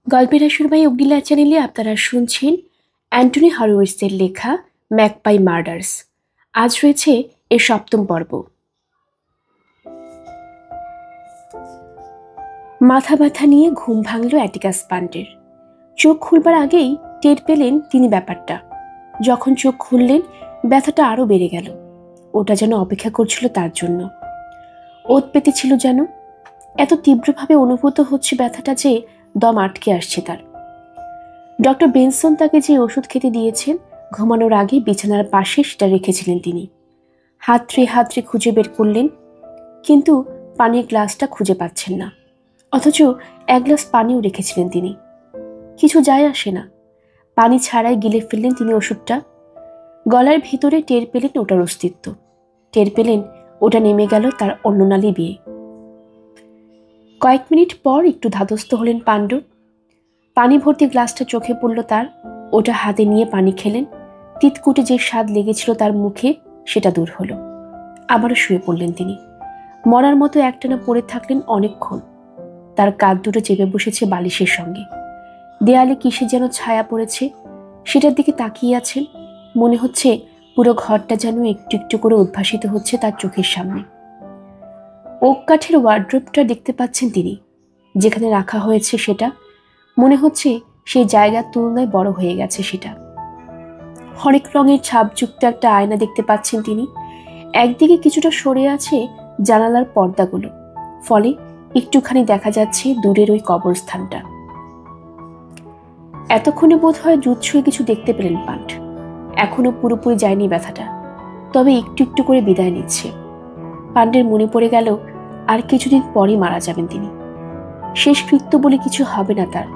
গল্পের আসর বাই অগ্নিলা চ্যানেলে আপনারা শুনছেন অ্যান্টনি হরোউইটসের লেখা ম্যাকপাই মার্ডার্স। আজ রয়েছে এর ৭ম পর্ব। মাথা ব্যথা নিয়ে ঘুম ভাঙল অ্যাটিকাস পান্টের। চোখ খুলবার আগেই টের পেলেন তিনি ব্যাপারটা। যখন চোখ খুললেন ব্যথাটা আরও বেড়ে গেল। ওটা যেন অপেক্ষা করছিল তার জন্য। ওত পেতে ছিল যেন। এত তীব্রভাবে অনুভূত হচ্ছে ব্যথাটা যে দম আটকে আসছে তার। ডক্টর বেনসন তাকে যে ওষুধ খেতে দিয়েছেন ঘুমানোর আগে বিছানার পাশে সেটা রেখেছিলেন তিনি। হাতড়ে হাতড়ে খুঁজে বের করলেন, কিন্তু পানির গ্লাসটা খুঁজে পাচ্ছেন না। অথচ এক গ্লাস পানিও রেখেছিলেন তিনি। কিছু যায় আসে না, পানি ছাড়াই গিলে ফেললেন তিনি ওষুধটা। গলার ভিতরে টের পেলেন ওটার অস্তিত্ব। টের পেলেন ওটা নেমে গেল তার অন্ননালী বেয়ে। কয়েক মিনিট পর একটু ধাতস্থ হলেন পাণ্ডু। পানি ভর্তি গ্লাসটা চোখে পড়ল তার। ওটা হাতে নিয়ে পানি খেলেন। তিতকুটে যে স্বাদ লেগেছিল তার মুখে সেটা দূর হলো। আবারও শুয়ে পড়লেন তিনি। মরার মতো একটানা পড়ে থাকলেন অনেকক্ষণ। তার কাঁধ দুটো চেপে বসেছে বালিশের সঙ্গে। দেয়ালে কিসে যেন ছায়া পড়েছে, সেটার দিকে তাকিয়ে আছেন। মনে হচ্ছে পুরো ঘরটা যেন একটু একটু করে উদ্ভাসিত হচ্ছে তার চোখের সামনে। ওক কাঠের ওয়ার্ড্রোবটা দেখতে পাচ্ছেন তিনি, যেখানে রাখা হয়েছে সেটা। মনে হচ্ছে সেই জায়গার তুলনায় বড় হয়ে গেছে সেটা। হরেক রঙের ছাপযুক্ত একটা আয়না দেখতে পাচ্ছেন তিনি। একদিকে কিছুটা সরে আছে জানালার পর্দাগুলো, ফলে একটুখানি দেখা যাচ্ছে দূরের ওই কবরস্থানটা। এতক্ষণে বোধ হয় জুৎসই কিছু দেখতে পেলেন পান্ট। এখনো পুরোপুরি যায়নি ব্যথাটা, তবে একটু একটু করে বিদায় নিচ্ছে। পান্ডের মনে পড়ে গেল আর কিছুদিন পরই মারা যাবেন তিনি। শেষকৃত্য বলে কিছু হবে না তার।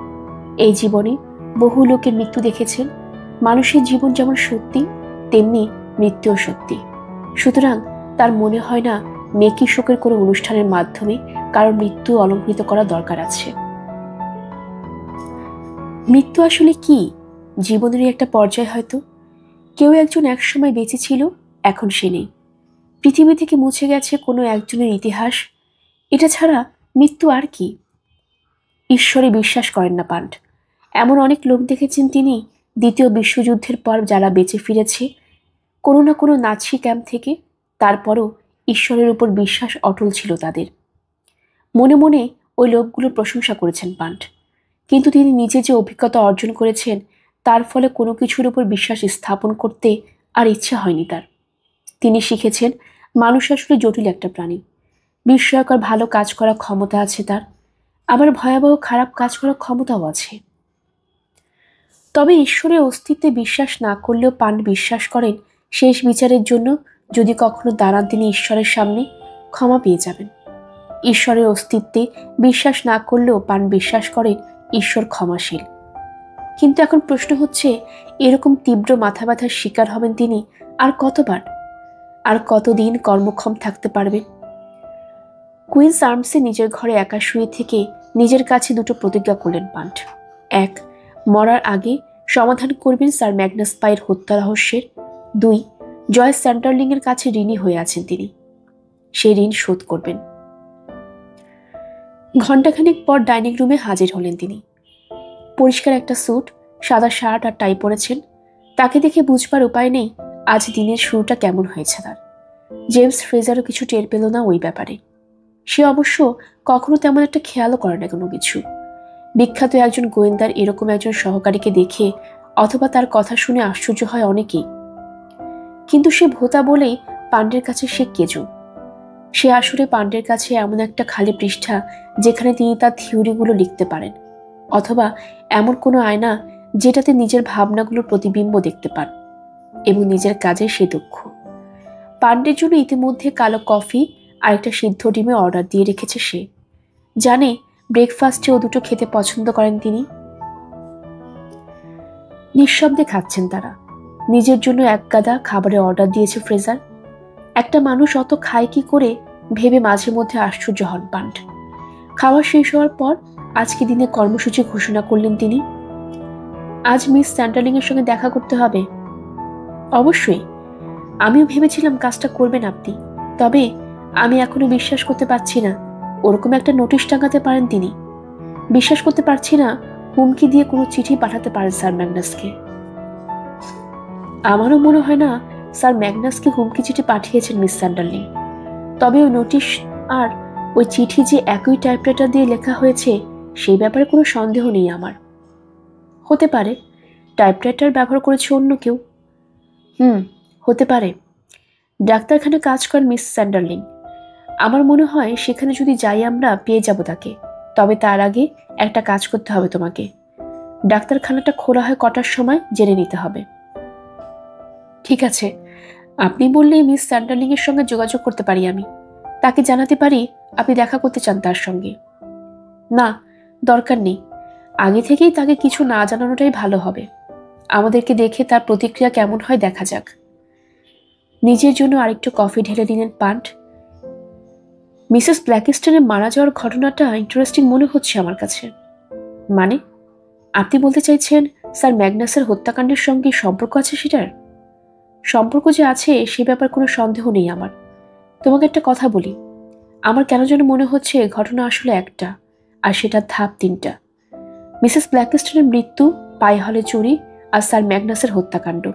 এই জীবনে বহু লোকের মৃত্যু দেখেছেন। মানুষের জীবন যেমন সত্যি, তেমনি মৃত্যুও সত্যি। সুতরাং তার মনে হয় না মেকি শোকের কোনো অনুষ্ঠানের মাধ্যমে কারোর মৃত্যু অলঙ্কৃত করা দরকার আছে। মৃত্যু আসলে কি? জীবনেরই একটা পর্যায় হয়তো। কেউ একজন একসময় বেঁচে ছিল, এখন সে নেই। পৃথিবী থেকে মুছে গেছে কোনো একজনের ইতিহাস। এটা ছাড়া মৃত্যু আর কি? ঈশ্বরে বিশ্বাস করেন না পান্ট। এমন অনেক লোক দেখেছেন তিনি, দ্বিতীয় বিশ্বযুদ্ধের পর যারা বেঁচে ফিরেছে কোনো না কোনো নাৎসি ক্যাম্প থেকে, তারপরও ঈশ্বরের উপর বিশ্বাস অটল ছিল তাদের। মনে মনে ওই লোকগুলোর প্রশংসা করেছেন পান্ট। কিন্তু তিনি নিজে যে অভিজ্ঞতা অর্জন করেছেন তার ফলে কোনো কিছুর উপর বিশ্বাস স্থাপন করতে আর ইচ্ছা হয়নি তার। তিনি শিখেছেন মানুষ আসলে জটিল একটা প্রাণী। বিস্ময়কর ভালো কাজ করার ক্ষমতা আছে তার, আবার ভয়াবহ খারাপ কাজ করার ক্ষমতাও আছে। তবে ঈশ্বরের অস্তিত্বে বিশ্বাস না করলেও পান্ট বিশ্বাস করেন শেষ বিচারের জন্য যদি কখনো দাঁড়ান তিনি ঈশ্বরের সামনে, ক্ষমা পেয়ে যাবেন। ঈশ্বরের অস্তিত্বে বিশ্বাস না করলেও পান্ট বিশ্বাস করেন ঈশ্বর ক্ষমাশীল। কিন্তু এখন প্রশ্ন হচ্ছে, এরকম তীব্র মাথা ব্যথার শিকার হবেন তিনি আর কতবার? আর কতদিন কর্মক্ষম থাকতে পারবেন? কুইন্স আর্মসে নিজের ঘরে একা শুয়ে থেকে নিজের কাছে দুটো প্রতিজ্ঞা করলেন পান্ট। এক, মরার আগে সমাধান করবেন স্যার ম্যাগনাস পাইয়ের হত্যা রহস্যের। ২, জয় স্যান্ডারলিং এর কাছে ঋণী হয়ে আছেন তিনি, সেই ঋণ শোধ করবেন। ঘণ্টাখানেক পর ডাইনিং রুমে হাজির হলেন তিনি। পরিষ্কার একটা স্যুট, সাদা শার্ট আর টাই পরেছেন। তাকে দেখে বুঝবার উপায় নেই আজ দিনের শুরুটা কেমন হয়েছে তার। জেমস ফ্রেজারও কিছু টের পেল না ওই ব্যাপারে। সে অবশ্য কখনো তেমন একটা খেয়ালও করে না কোনো কিছু। বিখ্যাত একজন গোয়েন্দার এরকম একজন সহকারীকে দেখে অথবা তার কথা শুনে আশ্চর্য হয় অনেকেই। কিন্তু সে ভোতা বলেই পান্ডের কাছে সে কেজো। সে আসলে পান্ডের কাছে এমন একটা খালি পৃষ্ঠা যেখানে তিনি তার থিওরিগুলো লিখতে পারেন, অথবা এমন কোনো আয়না যেটাতে নিজের ভাবনাগুলোর প্রতিবিম্ব দেখতে পান, এবং নিজের কাজে সে দক্ষ। পান্ডের জন্য ইতিমধ্যে কালো কফি আর একটা সিদ্ধ ডিমে অর্ডার দিয়ে রেখেছে সে। জানে ব্রেকফাস্টে ও দুটো খেতে পছন্দ করেন তিনি। নিঃশব্দে খাচ্ছেন তারা। নিজের জন্য এক গাদা খাবারের অর্ডার দিয়েছে ফ্রেজার। একটা মানুষ অত খায় কি করে ভেবে মাঝে মধ্যে আশ্চর্য হন পান্ট। খাওয়া শেষ হওয়ার পর আজকে দিনে কর্মসূচি ঘোষণা করলেন তিনি। আজ মিস স্যান্ডারলিং এর সঙ্গে দেখা করতে হবে। অবশ্যই, আমিও ভেবেছিলাম কাজটা করবেন আপনি, তবে আমি এখনো বিশ্বাস করতে পারছি না ওরকম একটা নোটিশ টাঙাতে পারেন তিনি। বিশ্বাস করতে পারছি না হুমকি দিয়ে কোনো চিঠি পাঠাতে পারেন স্যার ম্যাগনাসকে। আমারও মনে হয় না স্যার ম্যাগনাসকে হুমকি চিঠি পাঠিয়েছেন মিস স্যান্ডারলিং। তবে ওই নোটিশ আর ওই চিঠি যে একই টাইপরাইটার দিয়ে লেখা হয়েছে সেই ব্যাপারে কোনো সন্দেহ নেই আমার। হতে পারে টাইপরাইটার ব্যবহার করেছে অন্য কেউ। হতে পারে। ডাক্তারখানে কাজ করেন মিস স্যান্ডারলিং। আমার মনে হয় সেখানে যদি যাই আমরা পেয়ে যাব তাকে। তবে তার আগে একটা কাজ করতে হবে তোমাকে। ডাক্তারখানাটা খোলা হয় কটার সময় জেনে নিতে হবে। ঠিক আছে, আপনি বললেই মিস স্যান্ডারলিং এর সঙ্গে যোগাযোগ করতে পারি আমি। তাকে জানাতে পারি আপনি দেখা করতে চান তার সঙ্গে। না, দরকার নেই। আগে থেকেই তাকে কিছু না জানানোটাই ভালো হবে। আমাদেরকে দেখে তার প্রতিক্রিয়া কেমন হয় দেখা যাক। নিজের জন্য আরেকটু কফি ঢেলে নিলেন পান্ট। মিসেস ব্ল্যাকিস্টনের মারা যাওয়ার ঘটনাটা ইন্টারেস্টিং মনে হচ্ছে আমার কাছে। মানে, আপনি বলতে চাইছেন স্যার ম্যাগনাসের হত্যাকাণ্ডের সঙ্গে সম্পর্ক আছে সেটার? সম্পর্ক যে আছে সে ব্যাপার কোনো সন্দেহ নেই আমার। তোমাকে একটা কথা বলি, আমার কেন যেন মনে হচ্ছে ঘটনা আসলে একটা, আর সেটার ধাপ তিনটা। মিসেস ব্ল্যাকিস্টনের মৃত্যু, পায়ে হলে চুরি, আর স্যার ম্যাগনাসের হত্যাকাণ্ড।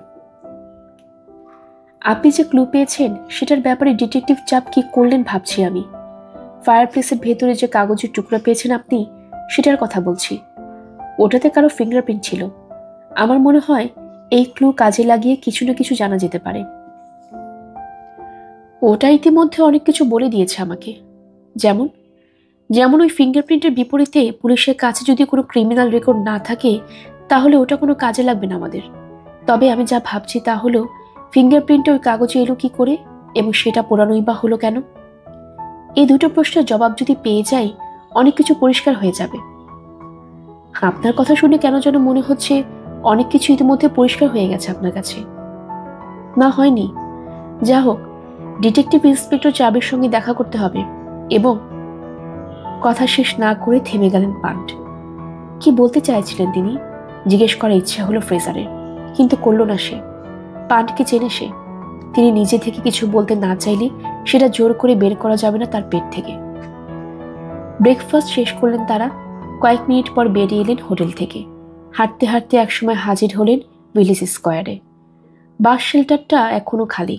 আপনি যে ক্লু পেয়েছেন সেটার ব্যাপারে ডিটেকটিভ চাপ কি করলেন ভাবছি আমি। ফায়ারপ্লেসের ভেতরে যে কাগজের টুকরা পেয়েছেন আপনি, সেটার কথা বলছি। ওটাতে কারো ফিঙ্গারপ্রিন্ট ছিল। আমার মনে হয় এই ক্লু কাজে লাগিয়ে কিছু না কিছু জানা যেতে পারে। ওটা ইতিমধ্যে অনেক কিছু বলে দিয়েছে আমাকে। যেমন যেমন ওই ফিঙ্গারপ্রিন্টের বিপরীতে পুলিশের কাছে যদি কোনো ক্রিমিনাল রেকর্ড না থাকে তাহলে ওটা কোনো কাজে লাগবে না আমাদের। তবে আমি যা ভাবছি তা হলো ফিঙ্গারপ্রিন্টটা ওই কাগজে এলো কি করে, এবং সেটা পোড়ানোই বা হলো কেন? এই দুটো প্রশ্নের জবাব যদি পেয়ে যাই অনেক কিছু পরিষ্কার হয়ে যাবে। আপনার কথা শুনে কেন যেন মনে হচ্ছে অনেক কিছু ইতিমধ্যে পরিষ্কার হয়ে গেছে আপনার কাছে। না, হয়নি। যা হোক, ডিটেকটিভ ইন্সপেক্টর চাবের সঙ্গে দেখা করতে হবে। এবং কথা শেষ না করে থেমে গেলেন পান্ট। কি বলতে চাইছিলেন তিনি জিজ্ঞেস করার ইচ্ছা হলো ফ্রেজারের, কিন্তু করল না সে। পান্টকে চেনে সে। তিনি নিজে থেকে কিছু বলতে না চাইলে সেটা জোর করে বের করা যাবে না তার পেট থেকে। ব্রেকফাস্ট শেষ করলেন তারা। কয়েক মিনিট পর বেরিয়ে এলেন হোটেল থেকে। হাঁটতে হাঁটতে একসময় হাজির হলেন উইলিস স্কোয়ারে। বাস শেল্টারটা এখনো খালি।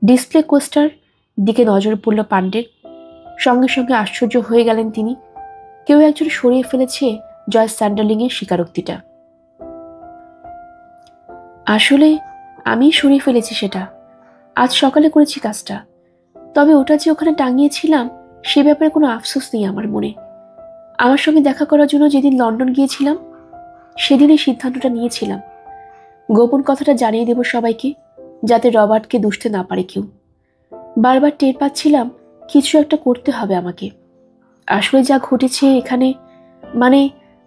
ডিসপ্লে কোস্টার দিকে নজর পড়ল পান্ডের। সঙ্গে সঙ্গে আশ্চর্য হয়ে গেলেন তিনি। কেউ একজন সরিয়ে ফেলেছে জয় স্যান্ডারলিং এর স্বীকারোক্তিটা। আসলে আমি সরিয়ে ফেলেছি সেটা। আজ সকালে করেছি কাজটা। তবে ওটা যে ওখানে টাঙিয়েছিলাম সে ব্যাপারে কোনো আফসোস নেই আমার মনে। আমার সঙ্গে দেখা করার জন্য যেদিন লন্ডন গিয়েছিলাম সেদিনই সিদ্ধান্তটা নিয়েছিলাম। গোপন কথাটা জানিয়ে দেব সবাইকে, যাতে রবার্টকে দুষতে না পারে কেউ। বারবার টের পাচ্ছিলাম কিছু একটা করতে হবে আমাকে। আসলে যা ঘটেছে এখানে, মানে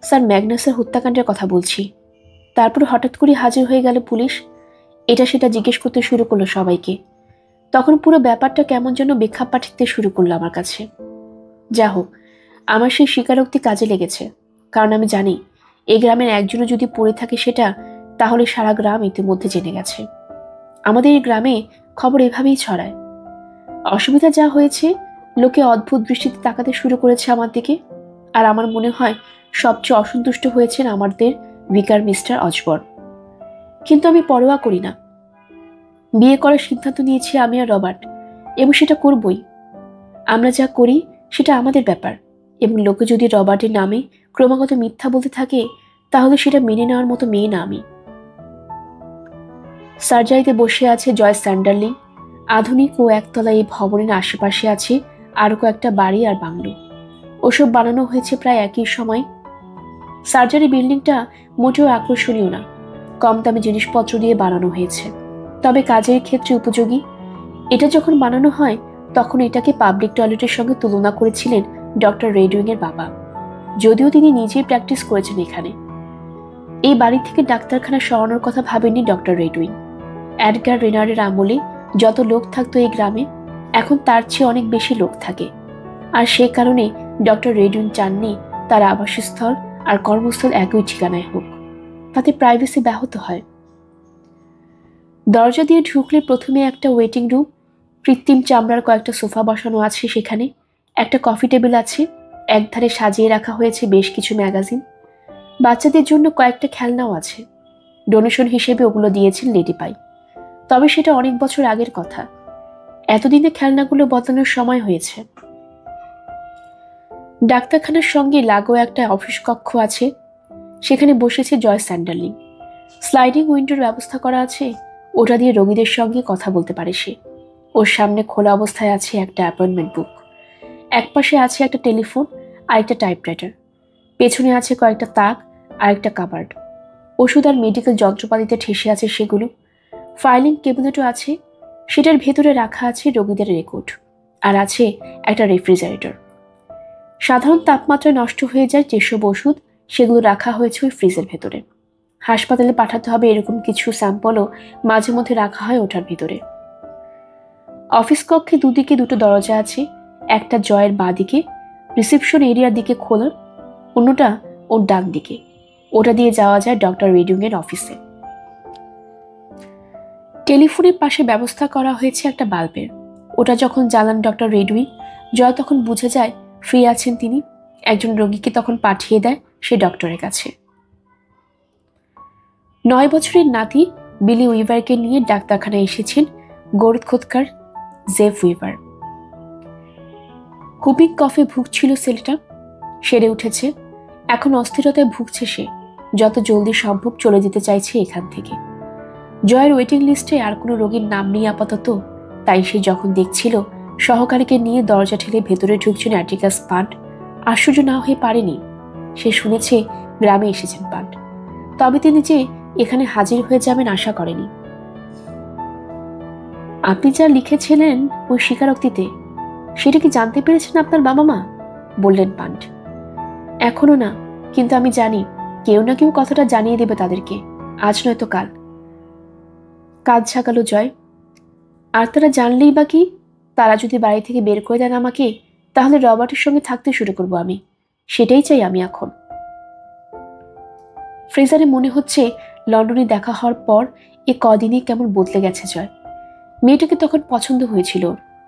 স্যার ম্যাগনাসের হত্যাকাণ্ডের কথা বলছি। তারপর হঠাৎ করে হাজির হয়ে গেল পুলিশ। এটা সেটা জিজ্ঞেস করতে শুরু করলো সবাইকে। তখন পুরো ব্যাপারটা কেমন যেন বেখ্যাপ পাঠাতে শুরু করলো আমার কাছে। যা হোক, আমার সেই স্বীকারোক্তি কাজে লেগেছে। কারণ আমি জানি এই গ্রামের একজনও যদি পড়ে থাকে সেটা, তাহলে সারা গ্রাম ইতিমধ্যে জেনে গেছে। আমাদের এই গ্রামে খবর এভাবেই ছড়ায়। অসুবিধা যা হয়েছে, লোকে অদ্ভুত দৃষ্টিতে তাকাতে শুরু করেছে আমার দিকে। আর আমার মনে হয় সবচেয়ে অসন্তুষ্ট হয়েছেন আমাদের ভিকার মিস্টার অজবর্ন। কিন্তু আমি পরোয়া করি না। বিয়ে করার সিদ্ধান্ত নিয়েছি আমি আর রবার্ট, এবং সেটা করবই। আমরা যা করি সেটা আমাদের ব্যাপার, এবং লোকে যদি রবার্টের নামে ক্রমাগত মিথ্যা বলতে থাকে তাহলে সেটা মেনে নেওয়ার মতো মেয়ে না আমি। সার্জারিতে বসে আছে জয় স্যান্ডারলিং। আধুনিক ও একতলা এই ভবনের আশেপাশে আছে আরও কয়েকটা বাড়ি আর বাংলো। ওসব বানানো হয়েছে প্রায় একই সময়। সার্জারি বিল্ডিংটা মোটেও আকর্ষণীয় না। কম দামি জিনিসপত্র দিয়ে বানানো হয়েছে, তবে কাজের ক্ষেত্রে উপযোগী। এটা যখন বানানো হয় তখন এটাকে পাবলিক টয়লেটের সঙ্গে তুলনা করেছিলেন ডক্টর রেডউইং এর বাবা, যদিও তিনি নিজেই প্র্যাকটিস করেছেন এখানে। এই বাড়ি থেকে ডাক্তারখানা সরানোর কথা ভাবেননি ডক্টর রেডউইং। এডগার রেনারের আমলে যত লোক থাকতো এই গ্রামে, এখন তার চেয়ে অনেক বেশি লোক থাকে। আর সে কারণে ডক্টর রেডউইং চাননি তার আবাসস্থল আর কর্মস্থল একই ঠিকানায় হোক, তাতে প্রাইভেসি ব্যাহত হয়। দরজা দিয়ে ঢুকলে প্রথমে একটা ওয়েটিং রুম। কৃত্রিম চামড়ার কয়েকটা সোফা বসানো আছে সেখানে। একটা কফি টেবিল আছে। একধারে সাজিয়ে রাখা হয়েছে বেশ কিছু ম্যাগাজিন। বাচ্চাদের জন্য কয়েকটা খেলনাও আছে। ডোনেশন হিসেবে ওগুলো দিয়েছেন লেডি পাই। তবে সেটা অনেক বছর আগের কথা। এতদিনে খেলনাগুলো বদলানোর সময় হয়েছে। ডাক্তারখানার সঙ্গে লাগোয়া একটা অফিস কক্ষ আছে, সেখানে বসেছে জয় স্যান্ডারলিং। স্লাইডিং উইন্ডোর ব্যবস্থা করা আছে, ওটা দিয়ে রোগীদের সঙ্গে কথা বলতে পারে সে। ওর সামনে খোলা অবস্থায় আছে একটা অ্যাপয়েন্টমেন্ট বুক, একপাশে আছে একটা টেলিফোন আর একটা টাইপরাইটার, পেছনে আছে কয়েকটা তাক আর একটা কাবার্ড। ওষুধ আর মেডিকেল যন্ত্রপাতিতে ঠেসে আছে সেগুলো। ফাইলিং ক্যাবিনেটও আছে, সেটার ভেতরে রাখা আছে রোগীদের রেকর্ড, আর আছে একটা রেফ্রিজারেটর। সাধারণ তাপমাত্রায় নষ্ট হয়ে যায় যেসব ওষুধ, সেগুলো রাখা হয়েছে ওই ফ্রিজের ভেতরে। হাসপাতালে পাঠাতে হবে এরকম কিছু স্যাম্পলও মাঝে মধ্যে রাখা হয় ওটার ভিতরে। অফিস কক্ষে দুদিকে দুটো দরজা আছে, একটা জয়ের বাঁ দিকে রিসেপশন এরিয়ার দিকে খোলা, অন্যটা ওর ডান দিকে। ওটা দিয়ে যাওয়া যায় ডক্টর রেডিং এর অফিসে। টেলিফোনের পাশে ব্যবস্থা করা হয়েছে একটা বাল্বের। ওটা যখন জ্বালান ডক্টর রেডুই, জয় তখন বুঝে যায় ফ্রি আছেন তিনি। একজন রোগীকে তখন পাঠিয়ে দেয় সে ডক্টরের কাছে। 9 বছরের নাতি বিলি উইভারকে নিয়ে ডাক্তারখানায় এসেছেন গোরদ খোদকার জেফ উইভার। হুপিং কফে ভুগছিল ছেলেটা, সেরে উঠেছে। এখন অস্থিরতায় ভুগছে সে, যত জলদি সম্ভব চলে যেতে চাইছে এখান থেকে। জয়ের ওয়েটিং লিস্টে আর কোনো রোগীর নাম নেই আপাতত, তাই সে যখন দেখছিল সহকারীকে নিয়ে দরজা ঠেলে ভেতরে ঢুকছেন অ্যাটিকাস পান্ট, আশ্চর্য না হয়ে পারেনি। সে শুনেছে গ্রামে এসেছেন পান্ট, তবে তিনি যে এখানে হাজির হয়ে যাবেন আশা করেনি। আপনি যা লিখেছিলেন ওই স্বীকারোক্তিতে, সেটা কি জানতে পেরেছেন আপনার বাবা মা? বললেন পান্ট। এখনো না, কিন্তু আমি জানি কেউ না কেউ কথাটা জানিয়ে দেবে তাদেরকে, আজ নয়তো কাল। কাজ ঝাঁকালো জয়। আর তারা জানলেই বা কি? তারা যদি বাড়ি থেকে বের করে দেন আমাকে, তাহলে রবার্টের সঙ্গে থাকতে শুরু করব আমি। সেটাই চাই আমি এখন। ফ্রেজারে মনে হচ্ছে লন্ডনে দেখা হওয়ার পর এ কদিনই কেমন বদলে গেছে জয়। মেয়েটাকে তখন পছন্দ হয়েছিল।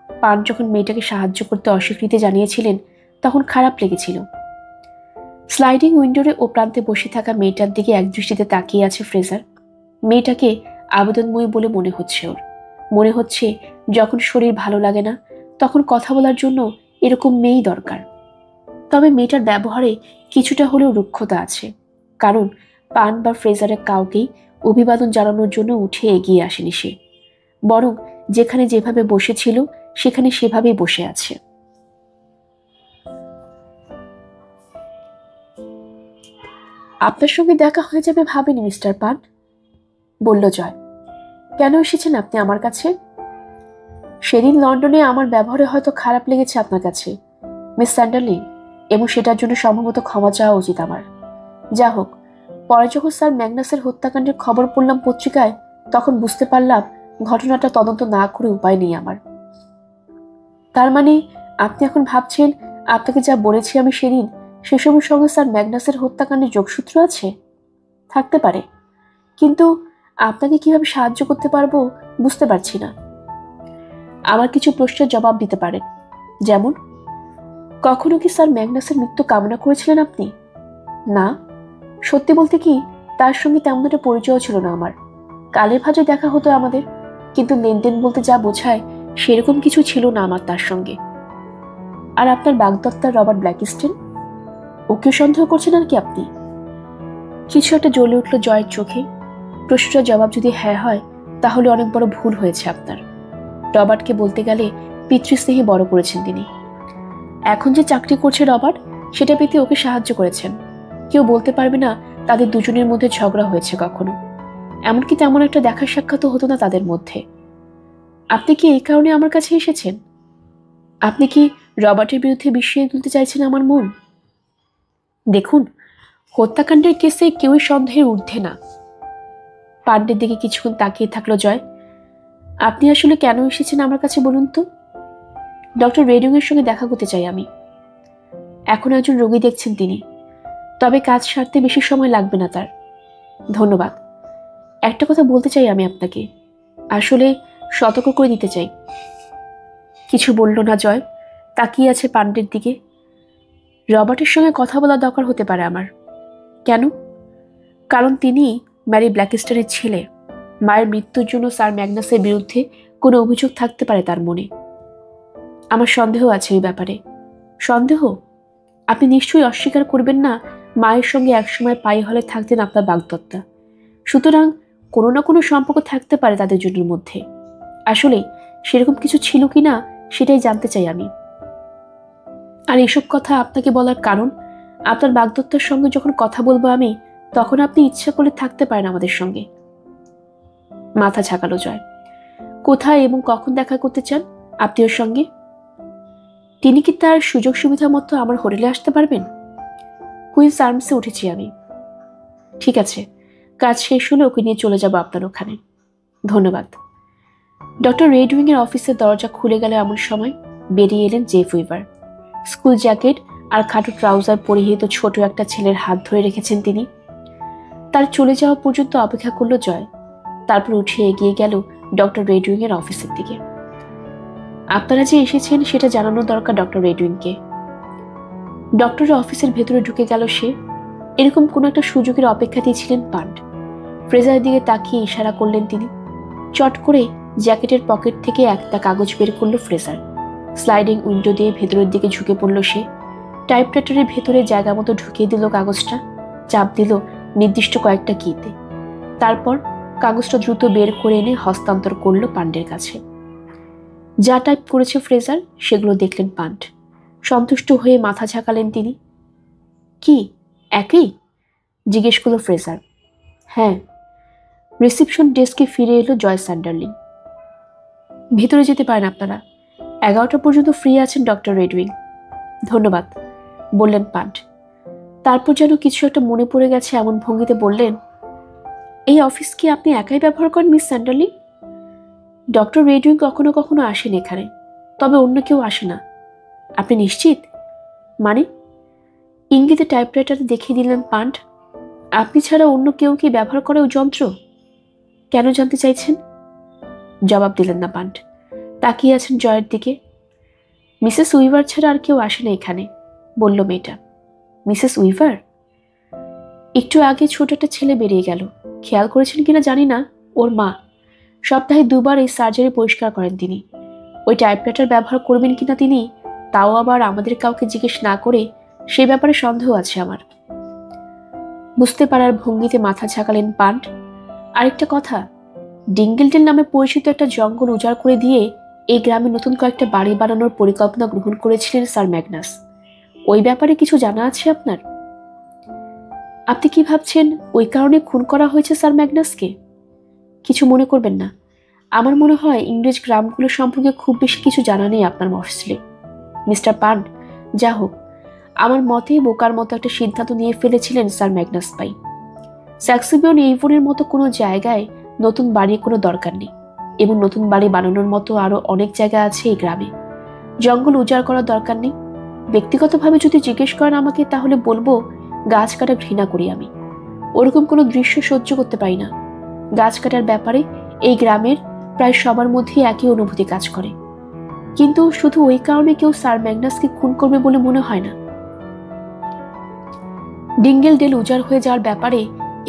পান যখন মেয়েটাকে সাহায্য করতে অস্বীকৃতি জানিয়েছিলেন, তখন খারাপ লেগেছিল। স্লাইডিং উইন্ডোরে ও প্রান্তে বসে থাকা মেয়েটার দিকে একদৃষ্টিতে তাকিয়ে আছে ফ্রেজার। মেয়েটাকে আবেদনময়ী বলে মনে হচ্ছে ওর। মনে হচ্ছে যখন শরীর ভালো লাগে না, তখন কথা বলার জন্য এরকম মেয়েই দরকার। তবে মেয়েটার ব্যবহারে কিছুটা হলেও রুক্ষতা আছে, কারণ পান বা ফ্রেজারের কাউকেই অভিবাদন জানানোর জন্য উঠে এগিয়ে আসেনি সে, বরং যেখানে যেভাবে বসেছিল সেখানে সেভাবেই বসে আছে। আপনার সঙ্গে দেখা হয়ে যাবে ভাবিনি মিস্টার পান, বলল জয়। কেন এসেছেন আপনি আমার কাছে? সেদিন লন্ডনে আমার ব্যবহারে হয়তো খারাপ লেগেছে আপনার কাছে মিস স্যান্ডারলিং, এবং সেটার জন্য সম্ভবত ক্ষমা চাওয়া উচিত আমার। যা হোক, পরে যখন স্যার ম্যাগনাসের হত্যাকাণ্ডের খবর পড়লাম পত্রিকায়, তখন বুঝতে পারলাম ঘটনাটা তদন্ত না করে উপায় নেই আমার। তার মানে আপনি এখন ভাবছেন আপনাকে যা বলেছি আমি সেদিন, সেসবের সঙ্গে স্যার ম্যাগনাসের হত্যাকাণ্ডের যোগসূত্র আছে? থাকতে পারে, কিন্তু আপনাকে কিভাবে সাহায্য করতে পারবো বুঝতে পারছি না। আমার কিছু প্রশ্নের জবাব দিতে পারেন, যেমন কখনো কি স্যার ম্যাগনাসের মৃত্যু কামনা করেছিলেন আপনি? না, সত্যি বলতে কি তার সঙ্গে তেমন একটা পরিচয় ছিল না আমার। কালে ভাজে দেখা হতো আমাদের, কিন্তু লেনদেন বলতে যা বোঝায় সেরকম কিছু ছিল না আমার তার সঙ্গে। আর আপনার বাগদত্তা রবার্ট ব্ল্যাকিস্টেন, ওকে সন্দেহ করছেন আর কি আপনি? কিছু একটা জ্বলে উঠল জয়ের চোখে। প্রশ্নটার জবাব যদি হ্যাঁ হয়, তাহলে অনেক বড় ভুল হয়েছে আপনার। রবার্টকে বলতে গেলে পিতৃস্নেহে বড় করেছেন তিনি। এখন যে চাকরি করছে রবার্ট, সেটা পেতে ওকে সাহায্য করেছেন। কেউ বলতে পারবে না তাদের দুজনের মধ্যে ঝগড়া হয়েছে কখনো, এমনকি তেমন একটা দেখা সাক্ষাৎ হতো না তাদের মধ্যে। আপনি কি এই কারণে আমার কাছে এসেছেন? আপনি কি রবার্টের বিরুদ্ধে বিষয়ে তুলতে চাইছেন আমার মন? দেখুন, হত্যাকাণ্ডের কেসে কেউই সন্দেহের ঊর্ধ্বে না। পান্ডের দিকে কিছুক্ষণ তাকিয়ে থাকলো জয়। আপনি আসলে কেন এসেছেন আমার কাছে বলুন তো? ডক্টর রেডিং এর সঙ্গে দেখা করতে চাই আমি। এখন একজন রোগী দেখছেন তিনি, তবে কাজ সারতে বেশি সময় লাগবে না তার। ধন্যবাদ। একটা কথা বলতে চাই আমি আপনাকে, আসলে সতর্ক করে দিতে চাই। কিছু বলল না জয়, তাকিয়ে আছে পান্ডের দিকে। রবার্টের সঙ্গে কথা বলা দরকার হতে পারে আমার, কেন? কারণ তিনি ম্যারি ব্ল্যাকিস্টারের ছেলে। মায়ের মৃত্যুর জন্য স্যার ম্যাগনাসের বিরুদ্ধে কোনো অভিযোগ থাকতে পারে তার মনে। আমার সন্দেহ আছে এই ব্যাপারে। সন্দেহ? আপনি নিশ্চয়ই অস্বীকার করবেন না মায়ের সঙ্গে একসময় পায়ে হলে থাকতেন আপনার বাগদত্তা। সুতরাং কোনো না কোনো সম্পর্ক থাকতে পারে তাদের জনের মধ্যে। আসলে সেরকম কিছু ছিল কি না সেটাই জানতে চাই আমি। আর এসব কথা আপনাকে বলার কারণ, আপনার বাগদত্তার সঙ্গে যখন কথা বলবো আমি, তখন আপনি ইচ্ছা করলে থাকতে পারেন আমাদের সঙ্গে। মাথা ঝাঁকালো জয়। কোথায় এবং কখন দেখা করতে চান আপনি ওর সঙ্গে? তিনি কি তার সুযোগ সুবিধা মতো আমার হোটেলে আসতে পারবেন? কুইন্স আর্মসে উঠেছি আমি। ঠিক আছে, কাজ শেষ হলে ওকে নিয়ে চলে যাব আপনার ওখানে। ধন্যবাদ। ডক্টর রেডউইং এর অফিসের দরজা খুলে গেল এমন সময় বেরিয়ে এলেন জেফ উইভার। স্কুল জ্যাকেট আর খাটো ট্রাউজার পরিহিত ছোট একটা ছেলের হাত ধরে রেখেছেন তিনি। তার চলে যাওয়া পর্যন্ত অপেক্ষা করল জয়। তারপর উঠে এগিয়ে গেল ডক্টর রেডউইং এর অফিসের দিকে। আপনারা যে এসেছেন সেটা জানানো দরকার ডক্টর রেডউইংকে। ডক্টরের অফিসের ভেতরে ঢুকে গেল সে। এরকম কোনো একটা সুযোগের অপেক্ষাতেই ছিলেন পান্ড। ফ্রেজারের দিকে তাকিয়ে ইশারা করলেন তিনি। চট করে জ্যাকেটের পকেট থেকে একটা কাগজ বের করলো ফ্রেজার। স্লাইডিং উইন্ডো দিয়ে ভেতরের দিকে ঝুঁকে পড়ল সে। টাইপরাইটারের ভেতরে জায়গা মতো ঢুকিয়ে দিল কাগজটা, চাপ দিল নির্দিষ্ট কয়েকটা কিতে। তারপর কাগজটা দ্রুত বের করে এনে হস্তান্তর করল পান্ডের কাছে। যা টাইপ করেছে ফ্রেজার সেগুলো দেখলেন পান্ড। সন্তুষ্ট হয়ে মাথা ঝাঁকালেন তিনি। কি একই? জিজ্ঞেস করল ফ্রেজার। হ্যাঁ। রিসিপশন ডেস্কে ফিরে এলো জয় স্যান্ডারলিং। ভেতরে যেতে পারেন আপনারা। 11টা পর্যন্ত ফ্রি আছেন ডক্টর রেডউইং। ধন্যবাদ, বললেন পান্ড। তারপর যেন কিছু একটা মনে পড়ে গেছে এমন ভঙ্গিতে বললেন, এই অফিস কি আপনি একাই ব্যবহার করেন মিস স্যান্ডারলিং? ডক্টর রেডউইং কখনো কখনো আসেন এখানে, তবে অন্য কেউ আসে না। আপনি নিশ্চিত? মানে? ইঙ্গিতে টাইপরাইটারে দেখিয়ে দিলেন পান্ড। আপনি ছাড়া অন্য কেউ কি ব্যবহার করে ওই যন্ত্র? কেন জানতে চাইছেন? জবাব দিলেন না পান্ড। তাকিয়ে আছেন জয়ের দিকে। মিসেস উইভার ছাড়া আর কেউ আসে না এখানে, বলল মেয়েটা। Mrs weaver? একটু আগে ছোট একটা ছেলে বেরিয়ে গেল, খেয়াল করেছেন কিনা জানি না। ওর মা। সপ্তাহে 2 বার এই সার্জারি পরিষ্কার করেন তিনি। ওই টাইপরাইটার ব্যবহার করবেন কিনা তিনি, তাও আবার আমাদের কাউকে জিজ্ঞেস না করে, সে ব্যাপারে সন্দেহ আছে আমার। বুঝতে পারার ভঙ্গিতে মাথা ঝাঁকালেন পান্ড। আরেকটা কথা, ডিঙ্গেলডেল নামে পরিচিত একটা জঙ্গল উজাড় করে দিয়ে এই গ্রামে নতুন কয়েকটা বাড়ি বানানোর পরিকল্পনা গ্রহণ করেছিলেন স্যার ম্যাগনাস। ওই ব্যাপারে কিছু জানা আছে আপনার? আপনি কি ভাবছেন ওই কারণে খুন করা হয়েছে স্যার ম্যাগনাসকে? কিছু মনে করবেন না। আমার মনে হয় ইংরেজ গ্রামগুলো সম্পর্কে খুব বেশি কিছু জানা নেই আপনার মফস্বলে। মিস্টার পান্ড, যা হোক, আমার মতে বোকার মতো একটা সিদ্ধান্ত নিয়ে ফেলেছিলেন স্যার ম্যাগনাস পাই। স্যাক্সিবিয়ন এইভনের মতো কোনো জায়গায় নতুন বাড়ির কোনো দরকার নেই, এবং নতুন বাড়ি বানানোর মতো আরো অনেক জায়গা আছে এই গ্রামে। জঙ্গল উজাড় করার দরকার নেই। ব্যক্তিগতভাবে যদি জিজ্ঞেস করেন আমাকে, তাহলে বলবো গাছ কাটা ঘৃণা করি আমি। ওরকম কোনো দৃশ্য সহ্য করতে পারি না। গাছ কাটার ব্যাপারে এই গ্রামের প্রায় সবার মধ্যেই একই অনুভূতি কাজ করে। কিন্তু শুধু ওই কারণে কেউ স্যার ম্যাগনাসকে খুন করবে বলে মনে হয় না। ডিঙ্গেলডেল উজাড় হয়ে যাওয়ার ব্যাপারে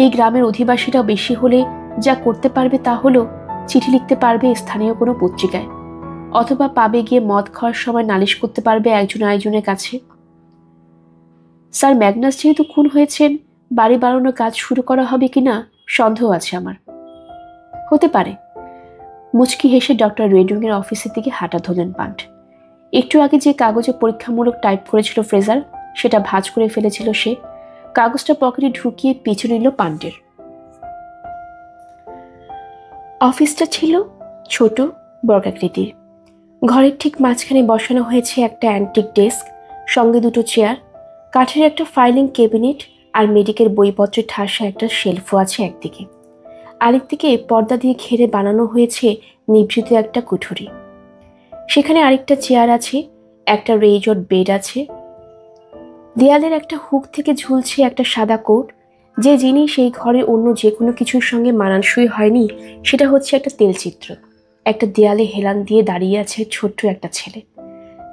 এই গ্রামের অধিবাসীরা বেশি হলে যা করতে পারবে তা হলো চিঠি লিখতে পারবে স্থানীয় কোনো পত্রিকায়, অথবা পাবে গিয়ে মদ খাওয়ার সময় নালিশ করতে পারবে একজন আরেকজনের কাছে। স্যার ম্যাগনাস যেহেতু খুন হয়েছেন, বাড়ি বানানোর কাজ শুরু করা হবে কিনা সন্দেহ আছে আমার। হতে পারে। মুচকি হেসে ডক্টর রেডউইং এর অফিসের দিকে হাঁটা ধরলেন পান্ড। একটু আগে যে কাগজে পরীক্ষামূলক টাইপ করেছিল ফ্রেজার, সেটা ভাঁজ করে ফেলেছিল সে। কাগজটা পকেটে ঢুকিয়ে পিছু নিল পান্ডের। অফিসটা ছিল ছোট বর্গাকৃতির। ঘরের ঠিক মাঝখানে বসানো হয়েছে একটা অ্যান্টিক ডেস্ক, সঙ্গে 2টো চেয়ার, কাঠের একটা ফাইলিং ক্যাবিনেট আর মেডিকেল বইপত্রের ঠাসা একটা শেলফও আছে একদিকে। আরেকদিকে পর্দা দিয়ে ঘিরে বানানো হয়েছে নিভৃত একটা কুঠুরি। সেখানে আরেকটা চেয়ার আছে, একটা রেজড বেড আছে। দেয়ালের একটা হুক থেকে ঝুলছে একটা সাদা কোট। যে জিনিস এই ঘরে অন্য যে কোনো কিছুর সঙ্গে মানানসই হয়নি সেটা হচ্ছে একটা তেলচিত্র। একটা দেয়ালে হেলান দিয়ে দাঁড়িয়ে আছে ছোট্ট একটা ছেলে।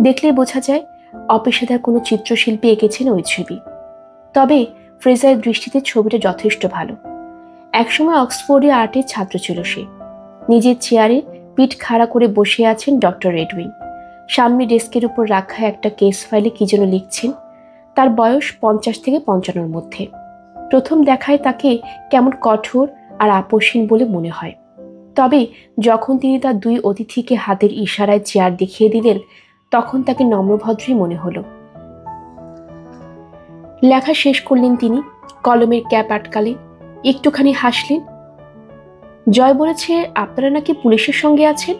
দেখলে বোঝা যায় অপেশাদার কোনো চিত্রশিল্পী এঁকেছেন ওই ছবি। তবে ফ্রেজারের দৃষ্টিতে ছবিটা যথেষ্ট ভালো। একসময় অক্সফোর্ডে আর্টের ছাত্র ছিল সে। নিজের চেয়ারে পিঠ খাড়া করে বসে আছেন ডক্টর রেডউইং। সামনে ডেস্কের উপর রাখা একটা কেস ফাইলে কি যেন লিখছেন। তার বয়স 50 থেকে 55-র মধ্যে। প্রথম দেখায় তাকে কেমন কঠোর আর আপোষহীন বলে মনে হয়। তবে যখন তিনি তার দুই অতিথিকে হাতের ইশারায় চেয়ার দেখিয়ে দিলেন, তখন তাকে নম্রভদ্রই মনে হলো। লেখা শেষ করলেন তিনি, কলমের ক্যাপ আটকালেন, একটুখানি হাসলেন। জয় বলেছে আপনারা নাকি পুলিশের সঙ্গে আছেন।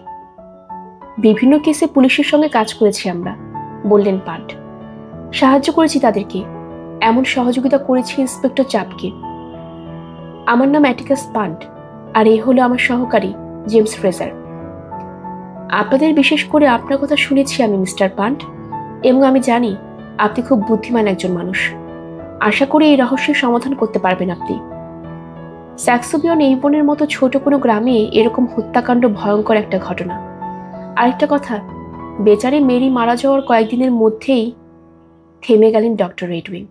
বিভিন্ন কেসে পুলিশের সঙ্গে কাজ করেছি আমরা, বললেন পান্ট। সাহায্য করেছি তাদেরকে, এমন সহযোগিতা করেছি ইন্সপেক্টর চাপকে। আমার নাম অ্যাটিকাস পান্ট, আর এই হলো আমার সহকারী জেমস ফ্রেজার। আপনাদের বিশেষ করে আপনার কথা শুনেছি আমি মিস্টার পান্ট, এবং আমি জানি আপনি খুব বুদ্ধিমান একজন মানুষ। আশা করি এই রহস্যের সমাধান করতে পারবেন আপনি। স্যাক্সোবিয়ন এই বনের মতো ছোট কোনো গ্রামে এরকম হত্যাকাণ্ড ভয়ঙ্কর একটা ঘটনা। আরেকটা কথা, বেচারে মেরি মারা যাওয়ার কয়েকদিনের মধ্যেই। থেমে গেলেন ডক্টর রেডউইং।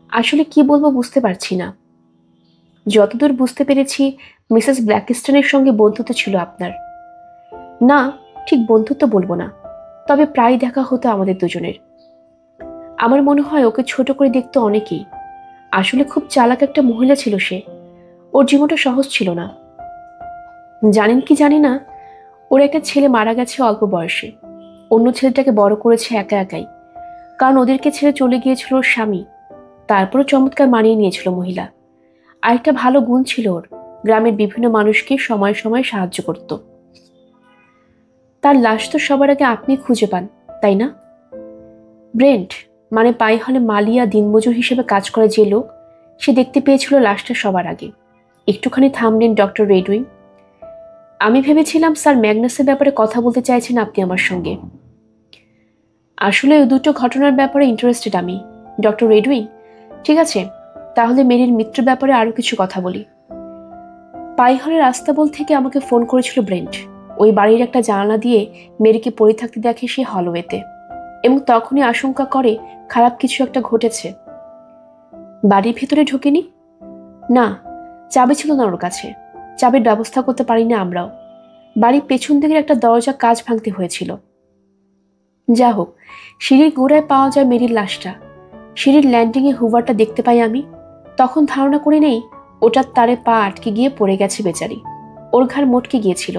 আসলে কি বলবো বুঝতে পারছি না। যতদূর বুঝতে পেরেছি মিসেস ব্ল্যাকস্টোনের সঙ্গে বন্ধুত্ব ছিল আপনার। না, ঠিক বন্ধুত্ব বলবো না, তবে প্রায় দেখা হতো আমাদের দুজনের। আমার মনে হয় ওকে ছোট করে দেখতো অনেকেই। আসলে খুব চালাক একটা মহিলা ছিল সে। ওর জীবনটা সহজ ছিল না। জানেন কি জানি না, ওর একটা ছেলে মারা গেছে অল্প বয়সে। অন্য ছেলেটাকে বড় করেছে একা একাই, কারণ ওদেরকে ছেড়ে চলে গিয়েছিল ওর স্বামী। তারপরও চমৎকার মানিয়ে নিয়েছিল মহিলা। আরেকটা ভালো গুণ ছিল ওর, গ্রামের বিভিন্ন মানুষকে সময় সময় সাহায্য করত। তার লাশ তো সবার আগে আপনি খুঁজে পান, তাই না? ব্রেন্ট, মানে পাই হলে মালিয়া দিনমজুর হিসেবে কাজ করে যে লোক, সে দেখতে পেয়েছিল লাশটা সবার আগে। একটুখানি থামলেন ডক্টর রেডউইং। আমি ভেবেছিলাম স্যার ম্যাগনাসের ব্যাপারে কথা বলতে চাইছেন আপনি আমার সঙ্গে। আসলে ওই দুটো ঘটনার ব্যাপারে ইন্টারেস্টেড আমি, ডক্টর রেডউইং। ঠিক আছে, তাহলে মেরির মৃত্যুর ব্যাপারে আরো কিছু কথা বলি। পাইহলের আস্তাবল থেকে আমাকে ফোন করেছিল ব্রেন্ট। ওই বাড়ির একটা জানালা দিয়ে মেরিকে পড়ে থাকতে দেখে সে হলওয়েতে, এবং তখনই আশঙ্কা করে খারাপ কিছু একটা ঘটেছে। বাড়ির ভেতরে ঢোকেনি? না, চাবি ছিল না ওর কাছে। চাবির ব্যবস্থা করতে পারিনি আমরাও। বাড়ির পেছন দিকের একটা দরজা কাজ ভাঙতে হয়েছিল। যা হোক, সিঁড়ির গোড়ায় পাওয়া যায় মেরির লাশটা। সিঁড়ির ল্যান্ডিংয়ে হুভারটা দেখতে পাই আমি। তখন ধারণা করে নেই ওটার তারে পা আটকে গিয়ে পড়ে গেছে বেচারি। ওর ঘাড় মটকে গিয়েছিল।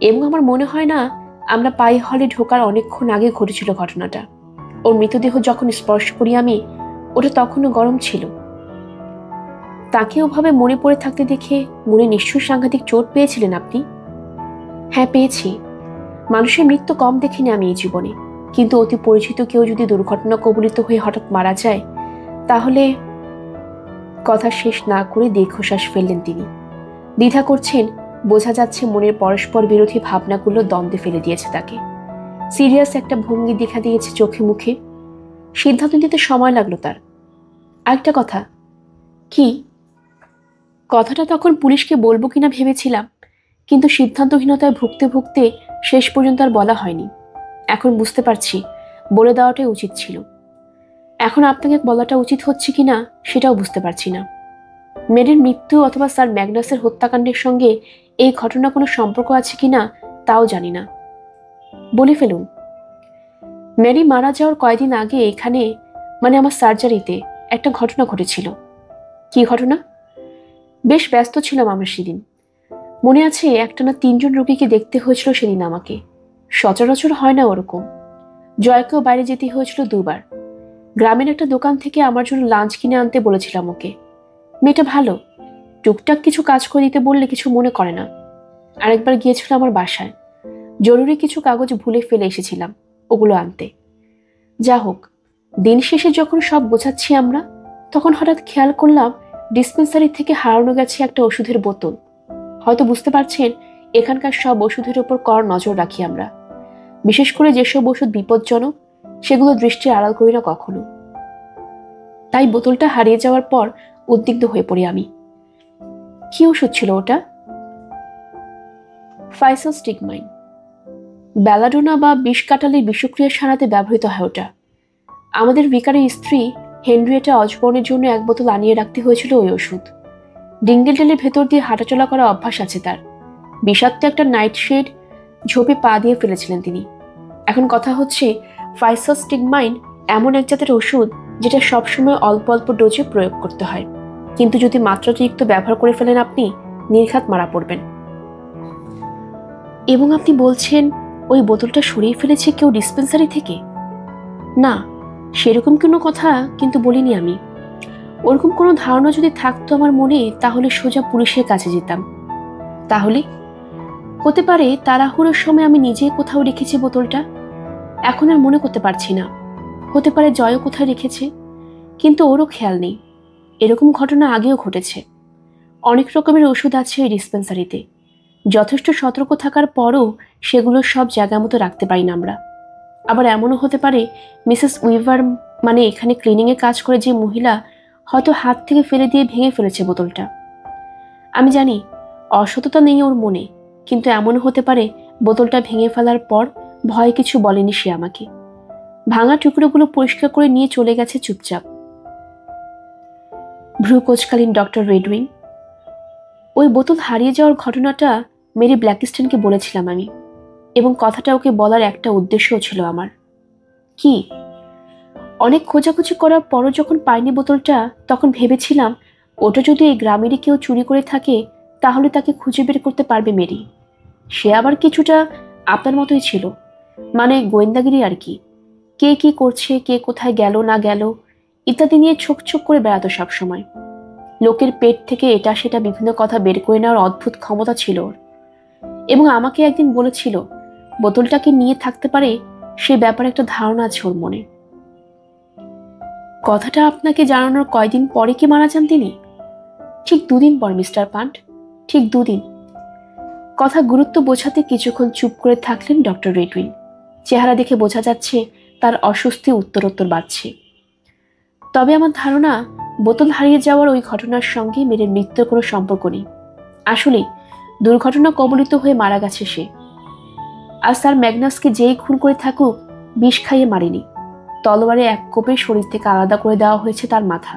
এবং আমার মনে হয় না আমরা পাই হলে ঢোকার অনেকক্ষণ আগে ঘটেছিল ঘটনাটা। ওর মৃতদেহ যখন স্পর্শ করি আমি, ওটা তখনও গরম ছিল। তাকে ওভাবে মনে পড়ে থাকতে দেখে মনে নিশ্চয়ই সাংঘাতিক চোট পেয়েছিলেন আপনি? হ্যাঁ, পেয়েছি। মানুষের মৃত্যু কম দেখিনি আমি এই জীবনে, কিন্তু অতি পরিচিত কেউ যদি দুর্ঘটনা কবলিত হয়ে হঠাৎ মারা যায়, তাহলে। কথা শেষ না করে দীর্ঘশ্বাস ফেললেন তিনি। দ্বিধা করছেন, বোঝা যাচ্ছে মনের পরস্পর বিরোধী ভাবনাগুলো দ্বন্দ্বে ফেলে দিয়েছে তাকে। সিরিয়াস একটা ভঙ্গি দেখা দিয়েছে চোখে মুখে। সিদ্ধান্ত নিতে সময় লাগলো তার। আরেকটা কথা। কি? কথাটা তখন পুলিশকে বলবো কিনা ভেবেছিলাম, কিন্তু সিদ্ধান্তহীনতায় ভুগতে ভুগতে শেষ পর্যন্ত আর বলা হয়নি। এখন বুঝতে পারছি বলে দেওয়াটাই উচিত ছিল। এখন আপনাকে বলাটা উচিত হচ্ছে কিনা সেটাও বুঝতে পারছি না। মেরির মৃত্যু অথবা স্যার ম্যাগনাসের হত্যাকাণ্ডের সঙ্গে এই ঘটনা কোনো সম্পর্ক আছে কিনা তাও জানি না। বলে ফেলুন। মেরি মারা যাওয়ার কয়েকদিন আগে এখানে, মানে আমার সার্জারিতে, একটা ঘটনা ঘটেছিল। কি ঘটনা? বেশ ব্যস্ত ছিলাম আমরা সেদিন। মনে আছে একটানা 3জন রোগীকে দেখতে হয়েছিল সেদিন আমাকে। সচরাচর হয় না ওরকম। জয়কেও বাইরে যেতে হয়েছিল 2বার। গ্রামের একটা দোকান থেকে আমার জন্য লাঞ্চ কিনে আনতে বলেছিলাম ওকে। মেয়েটা ভালো, টুকটাক কিছু কাজ করে দিতে বললে কিছু মনে করে না। আরেকবার গিয়েছিল আমার বাসায়, জরুরি কিছু কাগজ ভুলে ফেলে এসেছিলাম ওগুলো আনতে। যা হোক, দিন শেষে যখন সব গোছাচ্ছি আমরা, তখন হঠাৎ খেয়াল করলাম ডিসপেন্সারি থেকে হারানো গেছে একটা ওষুধের বোতল। হয়তো বুঝতে পারছেন এখানকার সব ওষুধের উপর কড়া নজর রাখি আমরা। বিশেষ করে যেসব ওষুধ বিপজ্জনক সেগুলো দৃষ্টির আড়াল করি না কখনো। তাই বোতলটা হারিয়ে যাওয়ার পর উদ্বিগ্ন হয়ে পড়ি আমি। কি ওষুধ ছিল ওটা? ফাইসোস্টিগমাইন। বেলাডোনা বা বিষ কাটালের বিষক্রিয়া সারাতে ব্যবহৃত হয় ওটা। আমাদের ভিকারের স্ত্রী হেনরিয়েটা অজবর্নের জন্য 1 বোতল আনিয়ে রাখতে হয়েছিল ওই ওষুধ। ডিঙ্গেলডেলের ভেতর দিয়ে হাঁটাচলা করা অভ্যাস আছে তার। বিষাক্ত একটা নাইট শেড ঝোপে পা দিয়ে ফেলেছিলেন তিনি। এখন কথা হচ্ছে, ফাইসোস্টিগমাইন এমন এক জাতের ওষুধ যেটা সবসময় অল্প অল্প ডোজে প্রয়োগ করতে হয়, কিন্তু যদি মাত্রাতিরিক্ত ব্যবহার করে ফেলেন আপনি নির্ঘাত মারা পড়বেন। এবং আপনি বলছেন ওই বোতলটা সরিয়ে ফেলেছে কেউ ডিসপেন্সারি থেকে? না, সেরকম কোনো কথা কিন্তু বলিনি আমি। ওরকম কোনো ধারণা যদি থাকতো আমার মনে, তাহলে সোজা পুলিশের কাছে যেতাম। তাহলে হতে পারে তাড়াহুড়োর সময় আমি নিজেই কোথাও রেখেছি বোতলটা, এখন আর মনে করতে পারছি না। হতে পারে জয়ও কোথায় রেখেছে, কিন্তু ওরও খেয়াল নেই। এরকম ঘটনা আগেও ঘটেছে। অনেক রকমের ওষুধ আছে ওই ডিসপেন্সারিতে। যথেষ্ট সতর্ক থাকার পরও সেগুলো সব জায়গা মতো রাখতে পারি না আমরা। আবার এমনও হতে পারে মিসেস উইভার, মানে এখানে ক্লিনিংয়ে কাজ করে যে মহিলা, হয়তো হাত থেকে ফেলে দিয়ে ভেঙে ফেলেছে বোতলটা। আমি জানি অসততা নেই ওর মনে, কিন্তু এমনও হতে পারে বোতলটা ভেঙে ফেলার পর ভয়ে কিছু বলেনি সে আমাকে। ভাঙা টুকরোগুলো পরিষ্কার করে নিয়ে চলে গেছে চুপচাপ। ভ্রু কোচকালীন ডক্টর রেডউইং, ওই বোতল হারিয়ে যাওয়ার ঘটনাটা মেরি ব্ল্যাকস্টোনকে বলেছিলাম আমি, এবং কথাটা ওকে বলার একটা উদ্দেশ্যও ছিল আমার। কি? অনেক খোঁজাখুঁজি করার পরও যখন পাইনি বোতলটা, তখন ভেবেছিলাম ওটা যদি এই গ্রামেরই কেউ চুরি করে থাকে, তাহলে তাকে খুঁজে বের করতে পারবে মেরি। সে আবার কিছুটা আপনার মতোই ছিল, মানে গোয়েন্দাগিরি আর কি। কে কি করছে, কে কোথায় গেল না গেল ইত্যাদি নিয়ে ছোক ছোক করে বেড়াতো সবসময়। লোকের পেট থেকে এটা সেটা বিভিন্ন কথা বের করে নেওয়ার অদ্ভুত ক্ষমতা ছিল ওর। এবং আমাকে একদিন বলেছিল বোতলটাকে নিয়ে থাকতে পারে, সে ব্যাপারে একটা ধারণা আছে ওর মনে। কথাটা আপনাকে জানানোর কয়দিন পরে কি মারা যান তিনি? ঠিক 2 দিন পর মিস্টার পান্ট, ঠিক 2 দিন। কথা গুরুত্ব বোঝাতে কিছুক্ষণ চুপ করে থাকলেন ডক্টর রেডউইন। চেহারা দেখে বোঝা যাচ্ছে তার অস্বস্তি উত্তরোত্তর বাড়ছে। তবে আমার ধারণা বোতল হারিয়ে যাওয়ার ওই ঘটনার সঙ্গে মেয়ের মৃত্যুর কোনো সম্পর্ক নেই। আসলে দুর্ঘটনা কবলিত হয়ে মারা গেছে সে। আর স্যার ম্যাগনাসকে যেই খুন করে থাকুক, বিষ খাইয়ে মারেনি। তলোয়ারে এক কোপে শরীর থেকে আলাদা করে দেওয়া হয়েছে তার মাথা।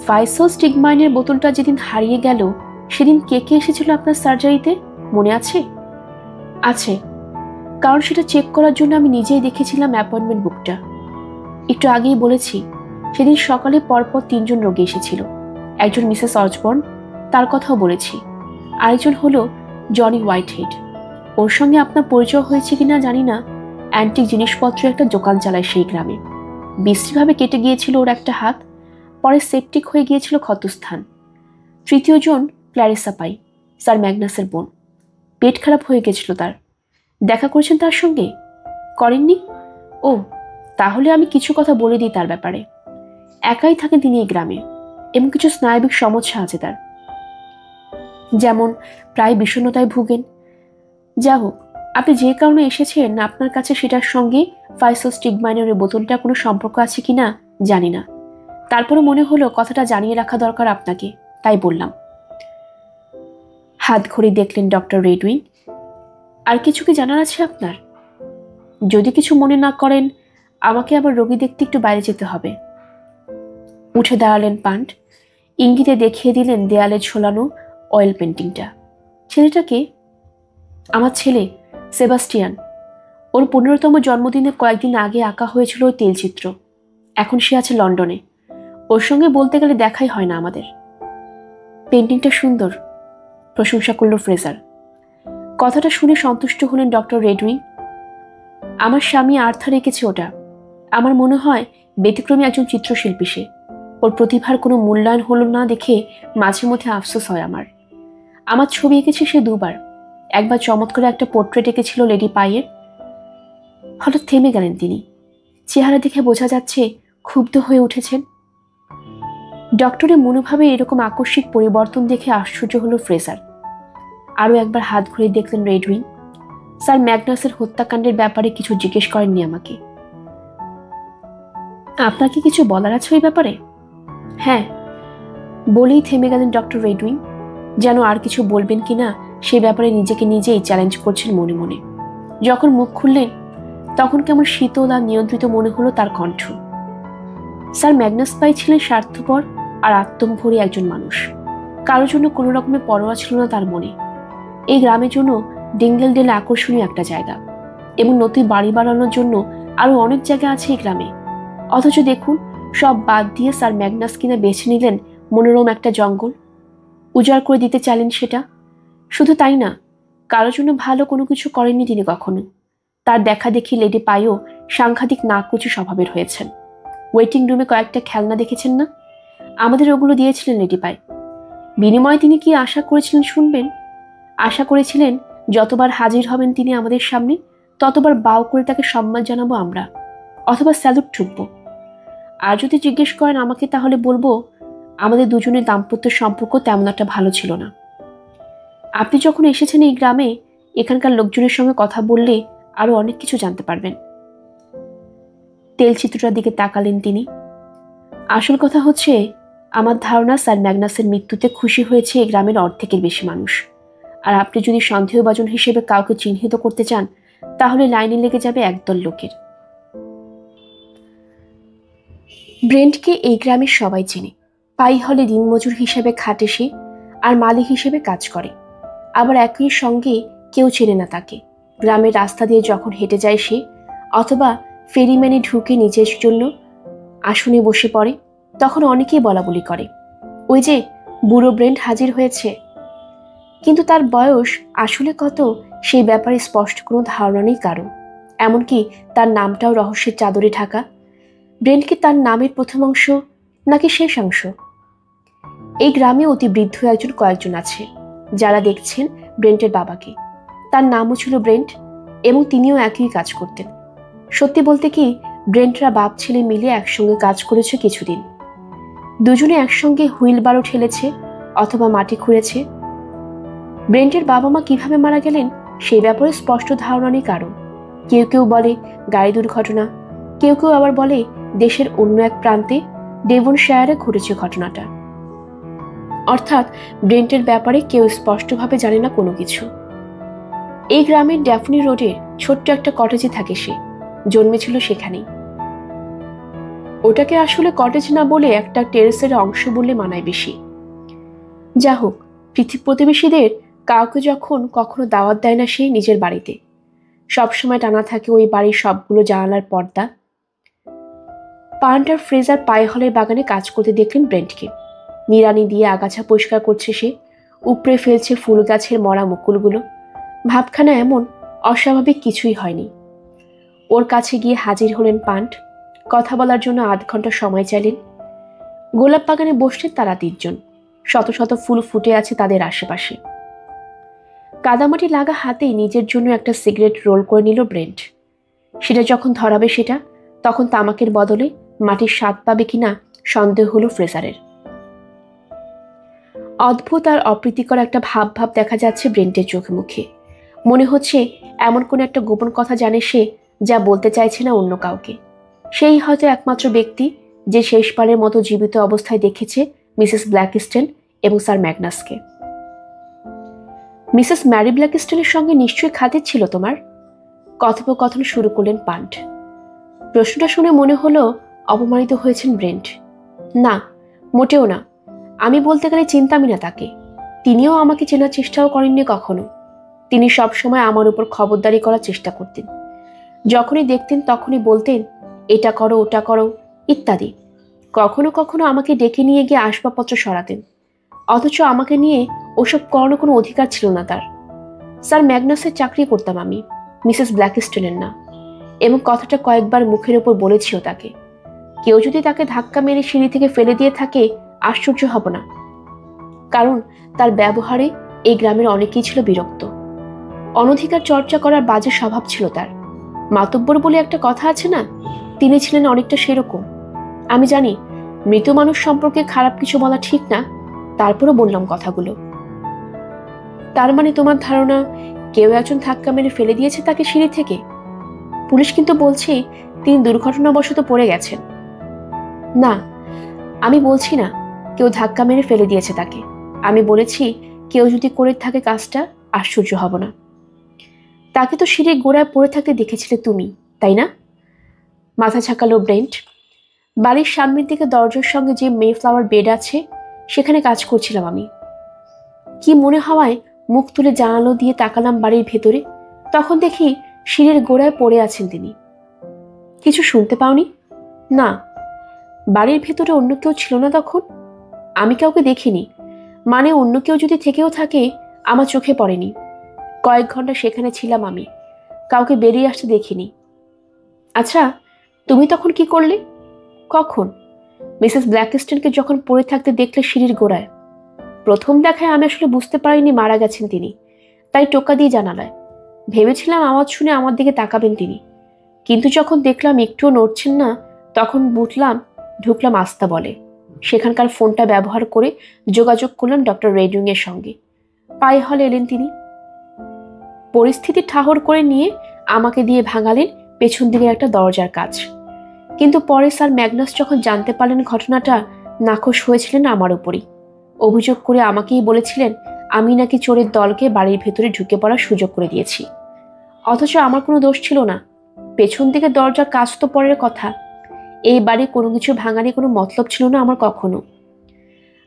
ফাইসোস্টিগমাইনের বোতলটা যেদিন হারিয়ে গেল, সেদিন কে কে এসেছিল আপনার সার্জারিতে, মনে আছে? আছে, কারণ সেটা চেক করার জন্য আমি নিজেই দেখেছিলাম অ্যাপয়েন্টমেন্ট বুকটা। একটু আগেই বলেছি, সেদিন সকালে পরপর 3 জন রোগী এসেছিল। একজন মিসেস অজবর্ন, তার কথাও বলেছি। আরেকজন হলো জনি হোয়াইটহেড। ওর সঙ্গে আপনার পরিচয় হয়েছে কিনা জানি না। অ্যান্টিক জিনিসপত্র একটা দোকান চালায় সেই গ্রামে। বিশ্রীভাবে কেটে গিয়েছিল ওর একটা হাত, পরে সেপটিক হয়ে গিয়েছিল ক্ষতস্থান। তৃতীয় জন ক্ল্যারিসা পাই, স্যার ম্যাগনাসের বোন। পেট খারাপ হয়ে গেছিল তার। দেখা করেছেন তার সঙ্গে? করেননি? ও, তাহলে আমি কিছু কথা বলে দিই তার ব্যাপারে। একাই থাকেন তিনি এই গ্রামে, এবং কিছু স্নায়বিক সমস্যা আছে তার, যেমন প্রায় বিষণ্ণতায় ভুগেন। যা হোক, আপনি যে কারণে এসেছেন আপনার কাছে, সেটার সঙ্গে ফাইসোস্টিগমাইনের বোতলটা কোনো সম্পর্ক আছে কিনা জানি না। তারপরে মনে হলো কথাটা জানিয়ে রাখা দরকার আপনাকে, তাই বললাম। হাত ঘড়ি দেখলেন ডক্টর রেডউইং। আর কিছু কি জানার আছে আপনার? যদি কিছু মনে না করেন, আমাকে আবার রোগী দেখতে একটু বাইরে যেতে হবে। উঠে দাঁড়ালেন পান্ট। ইঙ্গিতে দেখিয়ে দিলেন দেয়ালে ঝোলানো অয়েল পেন্টিংটা। ছেলেটাকে? আমার ছেলে সেবাস্টিয়ান। ওর 15তম জন্মদিনে কয়েকদিন আগে আঁকা হয়েছিল ওই তেলচিত্র। এখন সে আছে লন্ডনে। ওর সঙ্গে বলতে গেলে দেখাই হয় না আমাদের। পেন্টিংটা সুন্দর, প্রশংসা করল ফ্রেজার। কথাটা শুনে সন্তুষ্ট হলেন ডক্টর রেডউইং। আমার স্বামী আর্থার এঁকেছে ওটা। আমার মনে হয় ব্যতিক্রমী একজন চিত্রশিল্পী সে। ওর প্রতিভার কোনো মূল্যায়ন হলো না দেখে মাঝে মধ্যে আফসোস হয় আমার। আমার ছবি এঁকেছে সে 2 বার। একবার চমৎকার একটা পোর্ট্রেট এঁকেছিল লেডি পাইয়ের। হঠাৎ থেমে গেলেন তিনি। চেহারা দেখে বোঝা যাচ্ছে ক্ষুব্ধ হয়ে উঠেছেন। ডক্টরের মনোভাবে এরকম আকস্মিক পরিবর্তন দেখে আশ্চর্য হলো ফ্রেজার। আরও একবার হাত ঘুরে দেখলেন রেডউইং। স্যার ম্যাগনাসের হত্যাকাণ্ডের ব্যাপারে কিছু জিজ্ঞেস করেননি আমাকে। আপনার কি কিছু বলার আছে ওই ব্যাপারে? হ্যাঁ, বলেই থেমে গেলেন ডক্টর রেডউইং, যেন আর কিছু বলবেন কিনা সে ব্যাপারে নিজেকে নিজেই চ্যালেঞ্জ করছেন মনে মনে। যখন মুখ খুললেন, তখন কেমন শীতল আর নিয়ন্ত্রিত মনে হলো তার কণ্ঠ। স্যার ম্যাগনাস পাই ছিলেন স্বার্থপর আর আত্মম্ভরী একজন মানুষ। কারোর জন্য কোনো রকমের পরোয়া ছিল না তার মনে। এই গ্রামের জন্য ডিঙ্গেলডেল আকর্ষণীয় একটা জায়গা, এবং নতুন বাড়ি বানানোর জন্য আরো অনেক জায়গা আছে এই গ্রামে। অথচ দেখুন, সব বাদ দিয়ে স্যার ম্যাগনাস কিনা বেছে নিলেন মনোরম একটা জঙ্গল, উজাড় করে দিতে চাইলেন সেটা। শুধু তাই না, কারোর জন্য ভালো কোনো কিছু করেননি তিনি কখনো। তার দেখা দেখি লেডি পাইও সাংঘাতিক নাকুচি স্বভাবের হয়েছেন। ওয়েটিং রুমে কয়েকটা খেলনা দেখেছেন না? আমাদের ওগুলো দিয়েছিলেন লেডি পাই। বিনিময়ে তিনি কি আশা করেছিলেন শুনবেন? আশা করেছিলেন যতবার হাজির হবেন তিনি আমাদের সামনে, ততবার বাউ করে তাকে সম্মান জানাবো আমরা, অথবা স্যালুট ঠুকবো। আর যদি জিজ্ঞেস করেন আমাকে, তাহলে বলবো আমাদের দুজনের দাম্পত্য সম্পর্ক তেমন একটা ভালো ছিল না। আপনি যখন এসেছেন এই গ্রামে, এখানকার লোকজনের সঙ্গে কথা বললে আরো অনেক কিছু জানতে পারবেন। তেলচিত্রটার দিকে তাকালেন তিনি। আসল কথা হচ্ছে, আমার ধারণা স্যার ম্যাগনাসের মৃত্যুতে খুশি হয়েছে এই গ্রামের অর্ধেকের বেশি মানুষ। আর আপনি যদি সন্দেহভাজন হিসেবে কাউকে চিহ্নিত করতে চান, তাহলে লাইনে লেগে যাবে একদল লোকের। ব্রেন্টকে এই গ্রামের সবাই চেনে। পাই হলে দিনমজুর হিসেবে খাটে সে, আর মালিক হিসেবে কাজ করে। আবার একই সঙ্গে কেউ চেনে না তাকে। গ্রামের রাস্তা দিয়ে যখন হেঁটে যায় সে, অথবা ফেরিম্যানে ঢুকে নিজের জন্য আসনে বসে পড়ে, তখন অনেকেই বলাবলি করে, ওই যে বুড়ো ব্রেন্ট হাজির হয়েছে। কিন্তু তার বয়স আসলে কত, সেই ব্যাপারে স্পষ্ট কোনো ধারণা নেই কারো। এমনকি তার নামটাও রহস্যের চাদরে ঢাকা। ব্রেন্ট কি তার নামের প্রথম অংশ, নাকি শেষ অংশ? এই গ্রামে অতি বৃদ্ধ কয়েকজন আছে যারা দেখছেন ব্রেন্টের বাবাকে। তার নামও ছিল ব্রেন্ট, এবং তিনিও একই কাজ করতেন। সত্যি বলতে কি, ব্রেন্টরা বাপ ছেলে মিলে একসঙ্গে কাজ করেছে কিছুদিন। দুজনে একসঙ্গে হুইল বারো ঠেলেছে অথবা মাটি খুঁড়েছে। ব্রেন্টের বাবা মা কিভাবে মারা গেলেন সেই ব্যাপারে স্পষ্ট ধারণা নেই কারো। কেউ কেউ বলে গাড়ি দুর্ঘটনা, কেউ কেউ আবার বলে দেশের অন্য এক প্রান্তে ডেভনশায়ারে ঘটেছে ঘটনাটা। অর্থাৎ ব্রেন্টের ব্যাপারে কেউ স্পষ্টভাবে জানে না কোনো কিছু। এই গ্রামের ড্যাফনি রোডের ছোট্ট একটা কটেজে থাকে সে, জন্মেছিল সেখানেই। ওটাকে আসলে কটেজ না বলে একটা টেরেসের অংশ বললে মানায় বেশি। যা হোক, প্রতিবেশীদের কাউকে যখন কখনো দাওয়াত দেয় না সে নিজের বাড়িতে। সবসময় টানা থাকে ওই বাড়ির সবগুলো জানালার পর্দা। পান্টার ফ্রেজার পায়ে হলের বাগানে কাজ করতে দেখলেন ব্রেন্টকে। নিড়ানি দিয়ে আগাছা পরিষ্কার করছে সে, উপড়ে ফেলছে ফুল গাছের মরা মুকুলগুলো। ভাবখানা এমন অস্বাভাবিক কিছুই হয়নি। ওর কাছে গিয়ে হাজির হলেন পান্ট। কথা বলার জন্য আধ ঘন্টা সময় চাইলেন। গোলাপ বাগানে বসলেন তারা তিনজন। শত শত ফুল ফুটে আছে তাদের আশেপাশে। কাদামাটি লাগা হাতেই নিজের জন্য একটা সিগারেট রোল করে নিল ব্রেন্ট। সেটা যখন ধরাবে সেটা, তখন তামাকের বদলে মাটির স্বাদ পাবে কিনা সন্দেহ হলো ফ্রেজারের। অদ্ভুত আর অপ্রীতিকর একটা ভাব দেখা যাচ্ছে ব্রেন্টের চোখে মুখে। মনে হচ্ছে এমন কোন একটা গোপন কথা জানে সে, যা বলতে চাইছে না অন্য কাউকে। সেই হয়তো একমাত্র ব্যক্তি যে শেষবারের মতো জীবিত অবস্থায় দেখেছে মিসেস ব্ল্যাকস্টোন এবং স্যার ম্যাগনাসকে। মিসেস ম্যারি ব্ল্যাকস্টোনের সঙ্গে নিশ্চয়ই খাতির ছিল তোমার? কথোপকথন শুরু করলেন পান্ট। প্রশ্নটা শুনে মনে হলো অপমানিত হয়েছেন ব্রেন্ট। না, মোটেও না। আমি বলতে গেলে চিনতামই না তাকে। তিনিও আমাকে চেনার চেষ্টাও করেননি কখনো। তিনি সবসময় আমার উপর খবরদারি করার চেষ্টা করতেন। যখনই দেখতেন তখনই বলতেন, এটা করো ওটা করো ইত্যাদি। কখনো কখনো আমাকে ডেকে নিয়ে গিয়ে আসবাবপত্র সরাতেন, অথচ আমাকে নিয়ে ওসব করানোর কোনো অধিকার ছিল না তার। স্যার ম্যাগনাসের চাকরি করতাম আমি, মিসেস ব্ল্যাকস্টোনের না। এবং কথাটা কয়েকবার মুখের ওপর বলেছিও তাকে। কেউ যদি তাকে ধাক্কা মেরে সিঁড়ি থেকে ফেলে দিয়ে থাকে, আশ্চর্য হব না, কারণ তার ব্যবহারে এই গ্রামের অনেকেই ছিল বিরক্ত। অনধিকার চর্চা করার বাজে স্বভাব ছিল তার। মাতব্বর বলে একটা কথা আছে না, তিনি ছিলেন অনেকটা সেরকম। আমি জানি মৃত মানুষ সম্পর্কে খারাপ কিছু বলা ঠিক না, তারপরও বললাম কথাগুলো। তার মানে তোমার ধারণা কেউ একজন ধাক্কা মেরে ফেলে দিয়েছে তাকে সিঁড়ি থেকে? পুলিশ কিন্তু বলছে তিনি দুর্ঘটনাবশত পড়ে গেছেন। না, আমি বলছি না কেউ ধাক্কা মেরে ফেলে দিয়েছে তাকে। আমি বলেছি কেউ যদি করে থাকে কাজটা, আশ্চর্য হব না। তাকে তো সিঁড়ির গোড়ায় পড়ে থাকতে দেখেছিলে তুমি, তাই না? মাথা ঝাঁকালো ব্রেন্ট। বাড়ির সামনের দিকে দরজার সঙ্গে যে মেফ্লাওয়ার বেড আছে সেখানে কাজ করছিলাম আমি। কি মনে হওয়ায় মুখ তুলে জানালো দিয়ে তাকালাম বাড়ির ভেতরে, তখন দেখি সিঁড়ির গোড়ায় পড়ে আছেন তিনি। কিছু শুনতে পাওনি? না। বাড়ির ভেতরে অন্য কেউ ছিল না তখন? আমি কাউকে দেখিনি, মানে অন্য কেউ যদি থেকেও থাকে আমার চোখে পড়েনি। কয়েক ঘন্টা সেখানে ছিলাম আমি, কাউকে বেরিয়ে আসতে দেখিনি। আচ্ছা, তুমি তখন কি করলে? কখন? মিসেস ব্ল্যাকস্টোনকে যখন পড়ে থাকতে দেখলে সিঁড়ির গোড়ায়। প্রথম দেখায় আমি আসলে বুঝতে পারিনি মারা গেছেন তিনি, তাই টোকা দিয়ে জানালায়। ভেবেছিলাম আওয়াজ শুনে আমার দিকে তাকাবেন তিনি, কিন্তু যখন দেখলাম একটুও নড়ছেন না তখন বুঝলাম ঢুকলাম আস্তা বলে। সেখানকার ফোনটা ব্যবহার করে যোগাযোগ করলাম ডক্টর রেডিং এর সঙ্গে। পাই হলে এলেন তিনি। পরিস্থিতি ঠাহর করে নিয়ে আমাকে দিয়ে ভাঙালেন পেছন দিকের একটা দরজার কাজ। কিন্তু পরে স্যার ম্যাগনাস যখন জানতে পারলেন ঘটনাটা, নাখোশ হয়েছিলেন আমার উপরই। অভিযোগ করে আমাকেই বলেছিলেন আমি নাকি চোরের দলকে বাড়ির ভেতরে ঢুকে পড়ার সুযোগ করে দিয়েছি, অথচ আমার কোনো দোষ ছিল না। পেছন দিকে দরজার কাজ তো পরের কথা, এই বাড়ি কোনো কিছু ভাঙানি কোনো মতলব ছিল না আমার কখনো।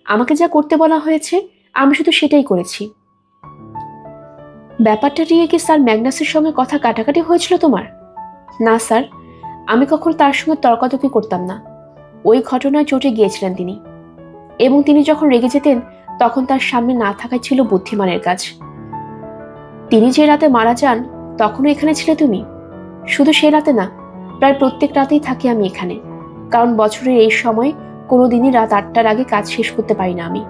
আমাকে যা করতে বলা হয়েছে আমি শুধু সেটাই করেছি। ব্যাপারটা নিয়ে কি স্যার ম্যাগনাসের সঙ্গে কথা কাটাকাটি হয়েছিল তোমার? না স্যার, আমি কখনো তার সঙ্গে তর্কাতর্কি করতাম না। ওই ঘটনায় চটে গিয়েছিলেন তিনি, এবং তিনি যখন রেগে যেতেন তখন তার সামনে না থাকাই ছিল বুদ্ধিমানের কাজ। তিনি যে রাতে মারা যান তখনও এখানে ছিলে তুমি? শুধু সে রাতে না, প্রায় প্রত্যেক রাতেই থাকি আমি এখানে, কারণ বছরের এই সময় কোনোদিনই রাত 8টার আগে কাজ শেষ করতে পারি না আমি।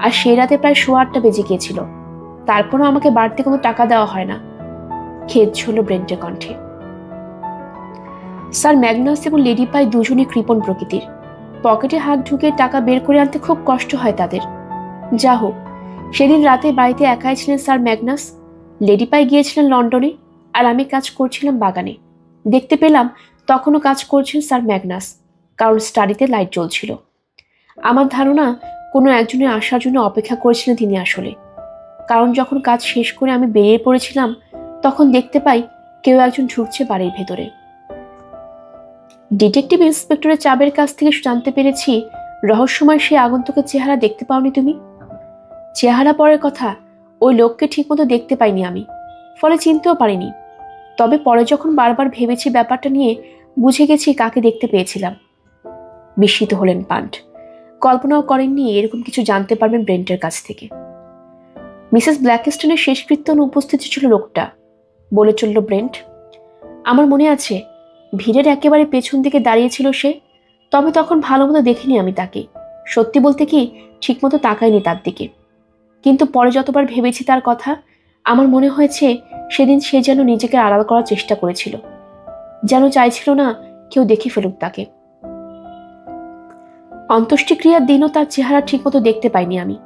আর সেই রাতে প্রায় 8:15 বেজে গিয়েছিল, তারপরও আমাকে বাড়তি কোনো টাকা দেওয়া হয় না। খেদ ছিল ব্রেন্টের কণ্ঠে। স্যার ম্যাগনাস এবং লেডি পাই দুজনই কৃপণ প্রকৃতির, পকেটে হাত ঢুকে টাকা বের করে আনতে খুব কষ্ট হয় তাদের। যা হোক, সেদিন রাতে বাড়িতে একাই ছিলেন স্যার ম্যাগনাস। লেডি পাই গিয়েছিলেন লন্ডনে, আর আমি কাজ করছিলাম বাগানে। দেখতে পেলাম তখনও কাজ করছেন স্যার ম্যাগনাস, কারণ স্টাডিতে লাইট জ্বলছিল। আমার ধারণা কোনো একজনের আসার জন্য অপেক্ষা করেছিলেন তিনি আসলে, কারণ যখন কাজ শেষ করে আমি বেরিয়ে পড়েছিলাম তখন দেখতে পাই কেউ একজন ঢুকছে বাড়ির ভেতরে। ডিটেকটিভ ইন্সপেক্টরের চাবের কাছ থেকে জানতে পেরেছি রহস্যময় সেই আগন্তুকের চেহারা দেখতে পাওনি তুমি। চেহারা পরের কথা, ওই লোককে ঠিকমতো দেখতে পাইনি আমি, ফলে চিনতেও পারিনি। তবে পরে যখন বারবার ভেবেছি ব্যাপারটা নিয়ে, বুঝে গেছি কাকে দেখতে পেয়েছিলাম। বিস্মিত হলেন পান্ট। কল্পনাও করেননি এরকম কিছু জানতে পারবেন ব্রেন্টের কাছ থেকে। মিসেস ব্ল্যাকস্টোনের শেষকৃত্য অনুপস্থিত ছিল লোকটা, বলে চলল ব্রেন্ট। আমার মনে আছে ভিড়ের একেবারে পেছন দিকে দাঁড়িয়েছিল সে, তবে তখন ভালো মতো দেখিনি আমি তাকে। সত্যি বলতে কি, ঠিকমতো তাকাইনি তার দিকে। কিন্তু পরে যতবার ভেবেছি তার কথা, আমার মনে হয়েছে সেদিন সে যেন নিজেকে আড়াল করার চেষ্টা করেছিল, যেন চাইছিল না কেউ দেখে ফেলুক তাকে। অন্ত্যেষ্টিক্রিয়ার দিনও তার চেহারা ঠিকমতো দেখতে পাইনি আমি।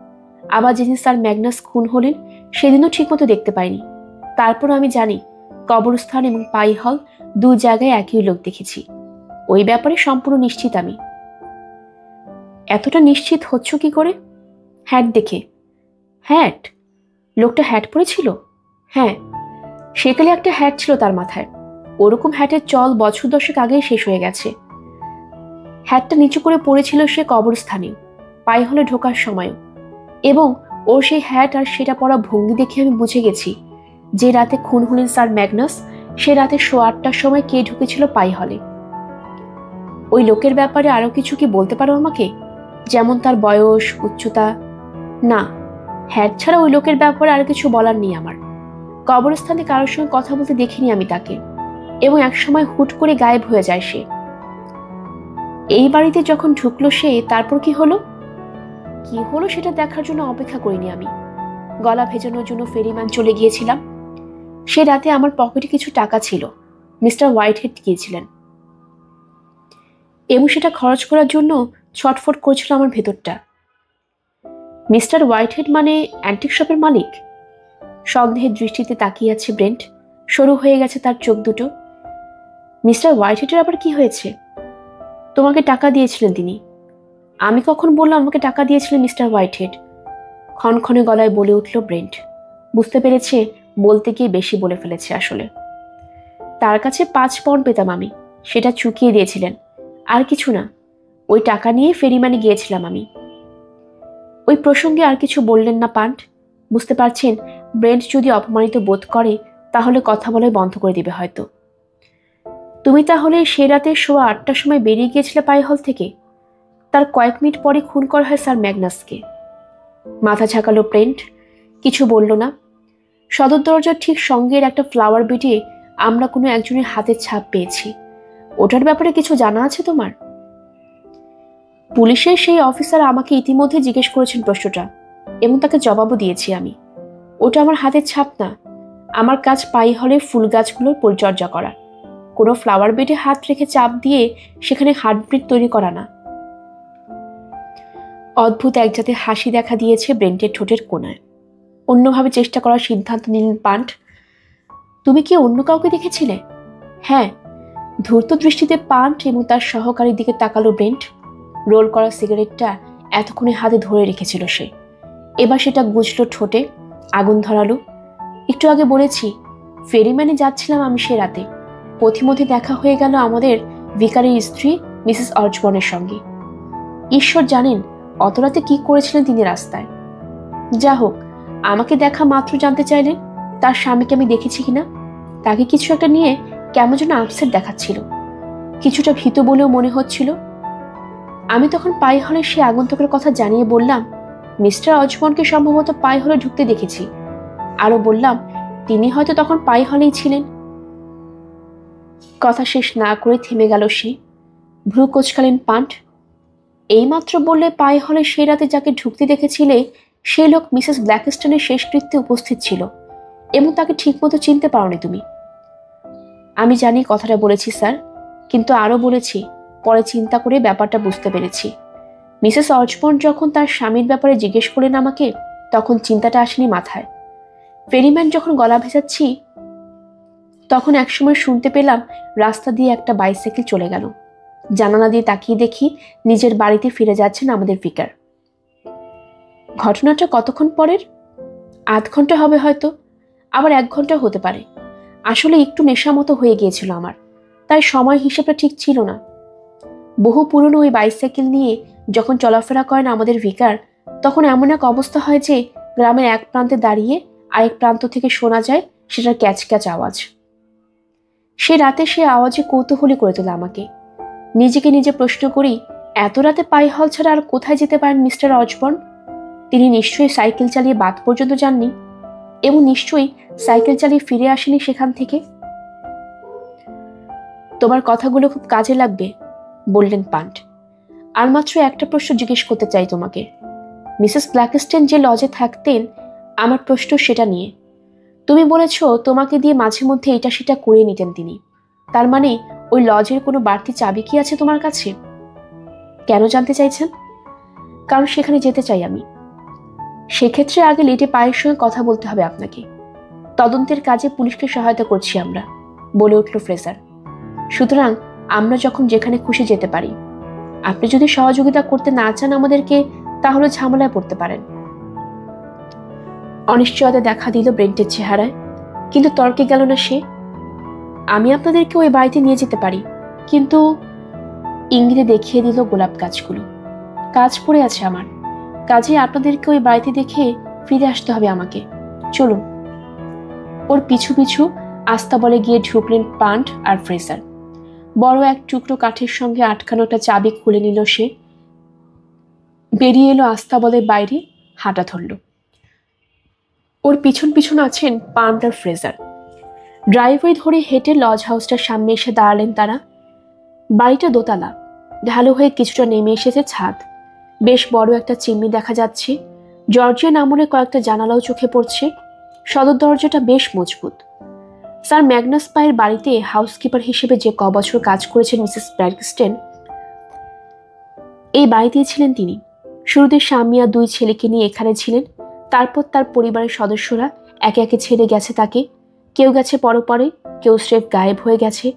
আবার যেদিন স্যার ম্যাগনাস খুন হলেন সেদিনও ঠিকমতো দেখতে পাইনি। তারপর আমি জানি কবরস্থান এবং পাই হল দু জায়গায় একই লোক দেখেছি। ওই ব্যাপারে সম্পূর্ণ নিশ্চিত আমি। এতটা নিশ্চিত হচ্ছ কি করে? হ্যাট দেখে। হ্যাট? লোকটা হ্যাট পরেছিল? হ্যাঁ, সেকালে একটা হ্যাট ছিল তার মাথায়। ওরকম হ্যাটের চল বছর 10 আগেই শেষ হয়ে গেছে। হ্যাটটা নিচু করে পড়েছিল সে কবরস্থানে পাই হলে ঢোকার সময়ও, এবং ওর সেই হ্যাট আর সেটা পরা ভঙ্গি দেখে আমি বুঝে গেছি যে রাতে খুন হলেন স্যার ম্যাগনাস সে রাতে 8:15 সময় কে ঢুকেছিল পাই হলে। ওই লোকের ব্যাপারে আরো কিছু কি বলতে পারো আমাকে? যেমন তার বয়স, উচ্চতা? না, হ্যাট ছাড়া ওই লোকের ব্যাপারে আর কিছু বলার নেই আমার। কবরস্থানে কারোর সঙ্গে কথা বলতে দেখিনি আমি তাকে, এবং একসময় হুট করে গায়েব হয়ে যায় সে। এই বাড়িতে যখন ঢুকলো সে, তারপর কি হলো? কি হলো সেটা দেখার জন্য অপেক্ষা করিনি আমি। গলা ভেজানোর জন্য ফেরিম্যান চলে গিয়েছিলাম। সে রাতে আমার পকেটে কিছু টাকা ছিল, মিস্টার হোয়াইটহেড গিয়েছিলেন, এবং সেটা খরচ করার জন্য ছটফট করছিল আমার ভেতরটা। মিস্টার হোয়াইটহেড মানে অ্যান্টিক শপের মালিক? সন্দেহের দৃষ্টিতে তাকিয়ে আছে ব্রেন্ট। সরু হয়ে গেছে তার চোখ দুটো। মিস্টার হোয়াইটহেডের আবার কি হয়েছে? তোমাকে টাকা দিয়েছিলেন তিনি। আমি কখন বললাম আমাকে টাকা দিয়েছিলেন মিস্টার হোয়াইটহেড? ক্ষণক্ষণে গলায় বলে উঠল ব্রেন্ট। বুঝতে পেরেছে বলতে গিয়ে বেশি বলে ফেলেছে আসলে। তার কাছে 5 পাউন্ড পেতাম আমি, সেটা চুকিয়ে দিয়েছিলেন, আর কিছু না। ওই টাকা নিয়ে ফেরিমানে গিয়েছিলাম আমি। ওই প্রসঙ্গে আর কিছু বললেন না পান্ট। বুঝতে পারছেন, ব্রেন্ট যদি অপমানিত বোধ করে তাহলে কথা বলে বন্ধ করে দিবে হয়তো। তুমি তাহলে সে রাতে 8:15টার সময় বেরিয়ে গিয়েছিলে পাইহল থেকে? তার কয়েক মিনিট পরে খুন করা হয় স্যার ম্যাগনাসকে। মাথা ঝাঁকালো ব্রেন্ট, কিছু বলল না। সদর দরজার ঠিক সঙ্গের একটা ফ্লাওয়ার বেডে আমরা কোনো একজনের হাতের ছাপ পেয়েছি। ওটার ব্যাপারে কিছু জানা আছে তোমার? পুলিশের সেই অফিসার আমাকে ইতিমধ্যে জিজ্ঞেস করেছেন প্রশ্নটা, এবং তাকে জবাবও দিয়েছি আমি। ওটা আমার হাতের ছাপ না। আমার কাজ পাইহলের ফুল গাছগুলোর পরিচর্যা করা। কোনো ফ্লাওয়ার বেডে হাত রেখে চাপ দিয়ে সেখানে হার্টবিট তৈরি করা না। অদ্ভুত একজাতে হাসি দেখা দিয়েছে ব্রেন্টের ঠোঁটের কোণায়। অন্যভাবে চেষ্টা করার সিদ্ধান্ত নিলেন পান্ট। তুমি কি অন্য কাউকে দেখেছিলে? হ্যাঁ। ধূর্ত দৃষ্টিতে পান্ট এবং তার সহকারীর দিকে তাকালো ব্রেন্ট। রোল করা সিগারেটটা এতক্ষণে হাতে ধরে রেখেছিল সে। এবার সেটা গুজল ঠোঁটে, আগুন ধরালো। একটু আগে বলেছি, ফেরিম্যানে যাচ্ছিলাম আমি সে রাতে। পথিমধ্যে দেখা হয়ে গেল আমাদের ভিকারির স্ত্রী মিসেস অর্চবনের সঙ্গে। ঈশ্বর জানেন অত রাতে কি করেছিলেন তিনি রাস্তায়। যা হোক, আমাকে দেখা মাত্র জানতে চাইলেন তার স্বামীকে আমি দেখেছি কিনা। তাকে কিছু একটা নিয়ে কেমন যেন আপসেট দেখাচ্ছিল, কিছুটা ভীত বলেও মনে হচ্ছিল। আমি তখন পাইহলের সে আগন্তুকের কথা জানিয়ে বললাম, মিস্টার অজবনকে সম্ভবত পাইহলে ঢুকতে দেখেছি। আরো বললাম, তিনি হয়তো তখন পাইহলেই ছিলেন। কথা শেষ না করে থেমে গেল সে। ভ্রু কোচকালেন পান্ট। এইমাত্র বললে পাইহলে সে রাতে যাকে ঢুকতে দেখেছিলে সে লোক মিসেস ব্ল্যাকস্টনের শেষকৃত্যে উপস্থিত ছিল, এবং তাকে ঠিকমতো চিনতে পারোনি তুমি। আমি জানি কথাটা বলেছি স্যার, কিন্তু আরো বলেছি, পরে চিন্তা করে ব্যাপারটা বুঝতে পেরেছি। মিসেস অজবন যখন তার স্বামীর ব্যাপারে জিজ্ঞেস করলেন আমাকে, তখন চিন্তাটা আসেনি মাথায়। ফেরিম্যান যখন গলা ভেজাচ্ছি, তখন একসময় শুনতে পেলাম রাস্তা দিয়ে একটা বাইসাইকেল চলে গেল। জানালা দিয়ে তাকিয়ে দেখি নিজের বাড়িতে ফিরে যাচ্ছেন আমাদের ভিকার। ঘটনাটা কতক্ষণ পরের? আধ ঘন্টা হবে হয়তো, আবার 1 ঘন্টা হতে পারে। আসলে একটু নেশা মতো হয়ে গিয়েছিল আমার, তাই সময় হিসেবটা ঠিক ছিল না। বহু পুরনো ওই বাইসাইকেল নিয়ে যখন চলাফেরা করেন আমাদের ভিকার, তখন এমন এক অবস্থা হয় যে গ্রামের এক প্রান্তে দাঁড়িয়ে আরেক প্রান্ত থেকে শোনা যায় সেটার ক্যাচ ক্যাচ আওয়াজ। সে রাতে সে আওয়াজে কৌতূহলী করে তোলে আমাকে। নিজেকে নিজে প্রশ্ন করি, এত রাতে পাইহল ছাড়া আর কোথায় যেতে পারেন মিস্টার অজবর্ন? তিনি নিশ্চয়ই সাইকেল চালিয়ে বাদ পর্যন্ত যাননি, এবং নিশ্চয়ই সাইকেল চালিয়ে ফিরে আসেনি সেখান থেকে। তোমার কথাগুলো খুব কাজে লাগবে, বললেন পান্ট। আর মাত্র একটা প্রশ্ন জিজ্ঞেস করতে চাই তোমাকে। মিসেস ব্ল্যাকস্টেন যে লজে থাকতেন, আমার প্রশ্ন সেটা নিয়ে। তুমি বলেছ তোমাকে দিয়ে মাঝে মধ্যে এটা সেটা করে নিতেন তিনি। তার মানে ওই লজের কোনো বাড়তি চাবি কি আছে তোমার কাছে? কেন জানতে চাইছেন? কারণ সেখানে যেতে চাই আমি। সেক্ষেত্রে আগে লেটে পায়ের সঙ্গে কথা বলতে হবে আপনাকে। তদন্তের কাজে পুলিশকে সহায়তা করছি আমরা, বলে উঠল ফ্রেজার। সুতরাং আমরা যখন যেখানে খুশি যেতে পারি। আপনি যদি সহযোগিতা করতে না চান আমাদেরকে, তাহলে ঝামেলায় পড়তে পারেন। অনিশ্চয়তা দেখা দিল ব্রেন্টের চেহারায়, কিন্তু তর্কে গেল না সে। আমি আপনাদেরকে ওই বাড়িতে নিয়ে যেতে পারি, কিন্তু ইঙ্গিতে দেখিয়ে দিল গোলাপ গাছগুলো। কাজ পড়ে আছে আমার, কাজে আপনাদেরকে ওই বাড়িতে দেখে ফিরে আসতে হবে আমাকে। চলুন। ওর পিছু পিছু আস্তাবলে গিয়ে ঢুকলেন পান্ট আর ফ্রেজার। বড় এক টুকরো কাঠের সঙ্গে আটকানো একটা চাবি খুলে নিল সে। বেরিয়ে এলো আস্তাবলের বাইরে, হাঁটা ধরল। ওর পিছন পিছন আছেন পান্ট আর ফ্রেজার। ড্রাইভওয়ে ধরে হেঁটে লজ হাউসটার সামনে এসে দাঁড়ালেন তারা। বাড়িটা দোতলা, ঢালু হয়ে কিছুটা নেমে এসেছে ছাদ। বেশ বড় একটা চিমনি দেখা যাচ্ছে। জর্জিয়ান আমলে কয়েকটা জানালাও চোখে পড়ছে। সদর দরজাটা বেশ মজবুত। স্যার ম্যাগনাস পায়ের বাড়িতে হাউসকিপার হিসেবে যে কবছর কাজ করেছেন মিসেস ব্ল্যাকস্টেন, এই বাড়িতেই ছিলেন তিনি। শুরুতে স্বামী আর 2 ছেলেকে নিয়ে এখানে ছিলেন। তারপর তার পরিবারের সদস্যরা একে একে ছেড়ে গেছে তাকে। কেউ গেছে পরপরে, কেউ স্রেফ গায়েব হয়ে গেছে,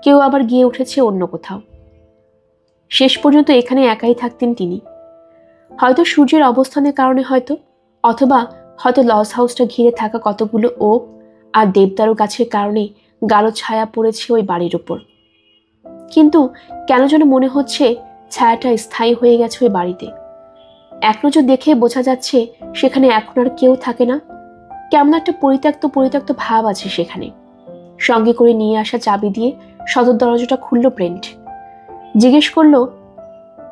কেউ আবার গিয়ে উঠেছে অন্য কোথাও। শেষ পর্যন্ত এখানে একাই থাকতেন তিনি। হয়তো সূর্যের অবস্থানের কারণে, অথবা হয়তো লজ হাউসটা ঘিরে থাকা কতগুলো ওক আর দেবদারু গাছের কারণে গাঢ় ছায়া পড়েছে ওই বাড়ির উপর। কিন্তু কেন যেন মনে হচ্ছে ছায়াটা স্থায়ী হয়ে গেছে ওই বাড়িতে। এক নজর দেখে বোঝা যাচ্ছে সেখানে এখন আর কেউ থাকে না। কেমন একটা পরিত্যক্ত পরিত্যক্ত ভাব আছে সেখানে। সঙ্গে করে নিয়ে আসা চাবি দিয়ে সদর দরজাটা খুলল ব্রেন্ট। জিজ্ঞেস করলো,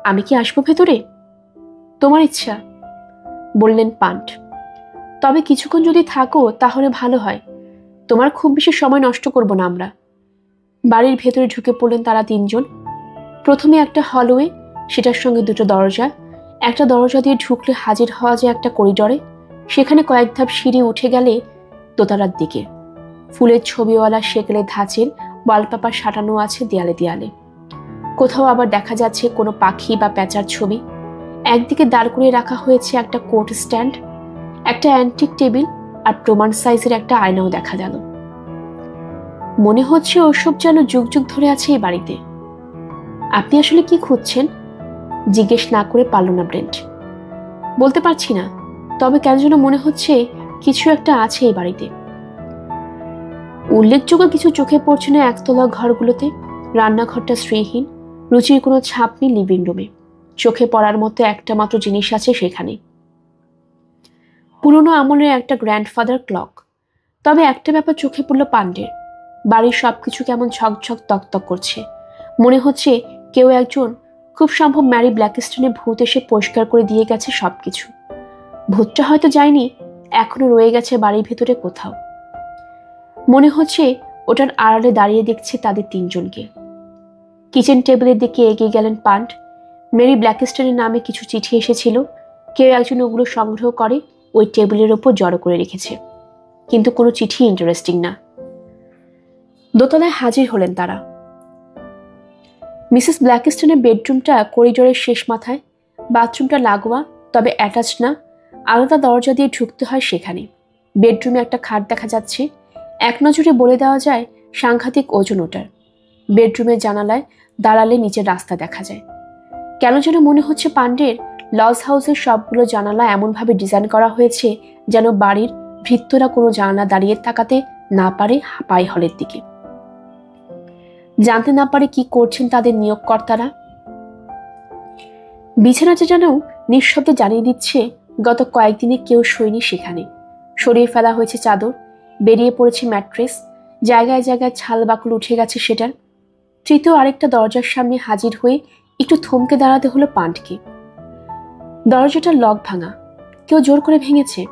আমি কি আসবো ভেতরে? তোমার ইচ্ছা, বললেন পান্ট। তবে কিছুক্ষণ যদি থাকো তাহলে ভালো হয়। তোমার খুব বেশি সময় নষ্ট করব না আমরা। বাড়ির ভেতরে ঢুকে পড়লেন তারা তিনজন। প্রথমে একটা হলওয়ে, সেটার সঙ্গে দুটো দরজা। একটা দরজা দিয়ে ঢুকলে হাজির হওয়া যায় একটা করিডরে। সেখানে কয়েক ধাপ সিঁড়ি উঠে গেলে দোতলার দিকে। ফুলের ছবিওয়ালা সেকেলে ধাঁচের ওয়ালপেপার সাঁটানো আছে দেয়ালে দেয়ালে। কোথাও আবার দেখা যাচ্ছে কোনো পাখি বা প্যাঁচার ছবি। একদিকে দাঁড় করিয়ে রাখা হয়েছে একটা কোট স্ট্যান্ড, একটা অ্যান্টিক টেবিল আর প্রমাণ সাইজের একটা আয়নাও দেখা গেল। মনে হচ্ছে ওসব যেন যুগ যুগ ধরে আছে এই বাড়িতে। আপনি আসলে কি খুঁজছেন? জিজ্ঞেস না করে পারল না ব্রেন্ট। বলতে পারছি না, তবে কেন যেন মনে হচ্ছে কিছু একটা আছে এই বাড়িতে। উল্লেখযোগ্য কিছু চোখে পড়ছে না একতলা ঘরগুলোতে। রান্নাঘরটা শ্রীহীন, রুচির কোনো ছাপ নেই লিভিং রুমে। চোখে পড়ার মতো একটা মাত্র জিনিস আছে সেখানে, পুরনো আমলের একটা গ্র্যান্ডফাদার ক্লক। তবে একটা ব্যাপার চোখে পড়ল পান্ডের, বাড়ির সবকিছু কেমন ঝকঝক তকতক করছে। মনে হচ্ছে কেউ একজন, খুব সম্ভব ম্যারি ব্ল্যাকস্টোনের ভূত, এসে পরিষ্কার করে দিয়ে গেছে সবকিছু। ভূতটা হয়তো যায়নি, এখনো রয়ে গেছে বাড়ির ভেতরে কোথাও। মনে হচ্ছে ওটার আড়ালে দাঁড়িয়ে দেখছে তাদের তিনজনকে। কিচেন টেবিলের দিকে এগিয়ে গেলেন পান্ট। মেরি ব্ল্যাকস্টোনের নামে কিছু চিঠি এসেছিল, কেউ একজন ওগুলো সংগ্রহ করে ওই টেবিলের ওপর জড়ো করে রেখেছে, কিন্তু কোনো চিঠি ইন্টারেস্টিং না। দোতলায় হাজির হলেন তারা। মিসেস ব্ল্যাকস্টোনের বেডরুমটা করিডোরের শেষ মাথায়। বাথরুমটা লাগোয়া, তবে অ্যাটাচ না, আলাদা দরজা দিয়ে ঢুকতে হয় সেখানে। বেডরুমে একটা খাট দেখা যাচ্ছে। এক নজরে বলে দেওয়া যায় সাংঘাতিক ওজন ওটার। বেডরুমের জানালায় দাঁড়ালে নিচের রাস্তা দেখা যায়। কেন যেন মনে হচ্ছে পান্ডের লজ হাউসের সবগুলো জানালা এমনভাবে ডিজাইন করা হয়েছে যেন বাড়ির ভৃত্যরা কোনো জানালা দাঁড়িয়ে তাকাতে না পারে পাই হলের দিকে, জানতে না পারে কি করছেন তাদের নিয়োগকর্তারা। বিছানাটা যেন নিঃশব্দে জানিয়ে দিচ্ছে গত কয়েকদিনে কেউ শোয়নি সেখানে। সরিয়ে ফেলা হয়েছে চাদর, বেরিয়ে পড়েছে ম্যাট্রেস, জায়গায় জায়গায় ছাল বাকল উঠে গেছে সেটার। তৃতীয় আরেকটা দরজার সামনে হাজির হয়ে একটু থমকে দাঁড়াতে হলো পান্টকে। দরজাটার লক ভাঙা, কেউ জোর করে ভেঙেছে।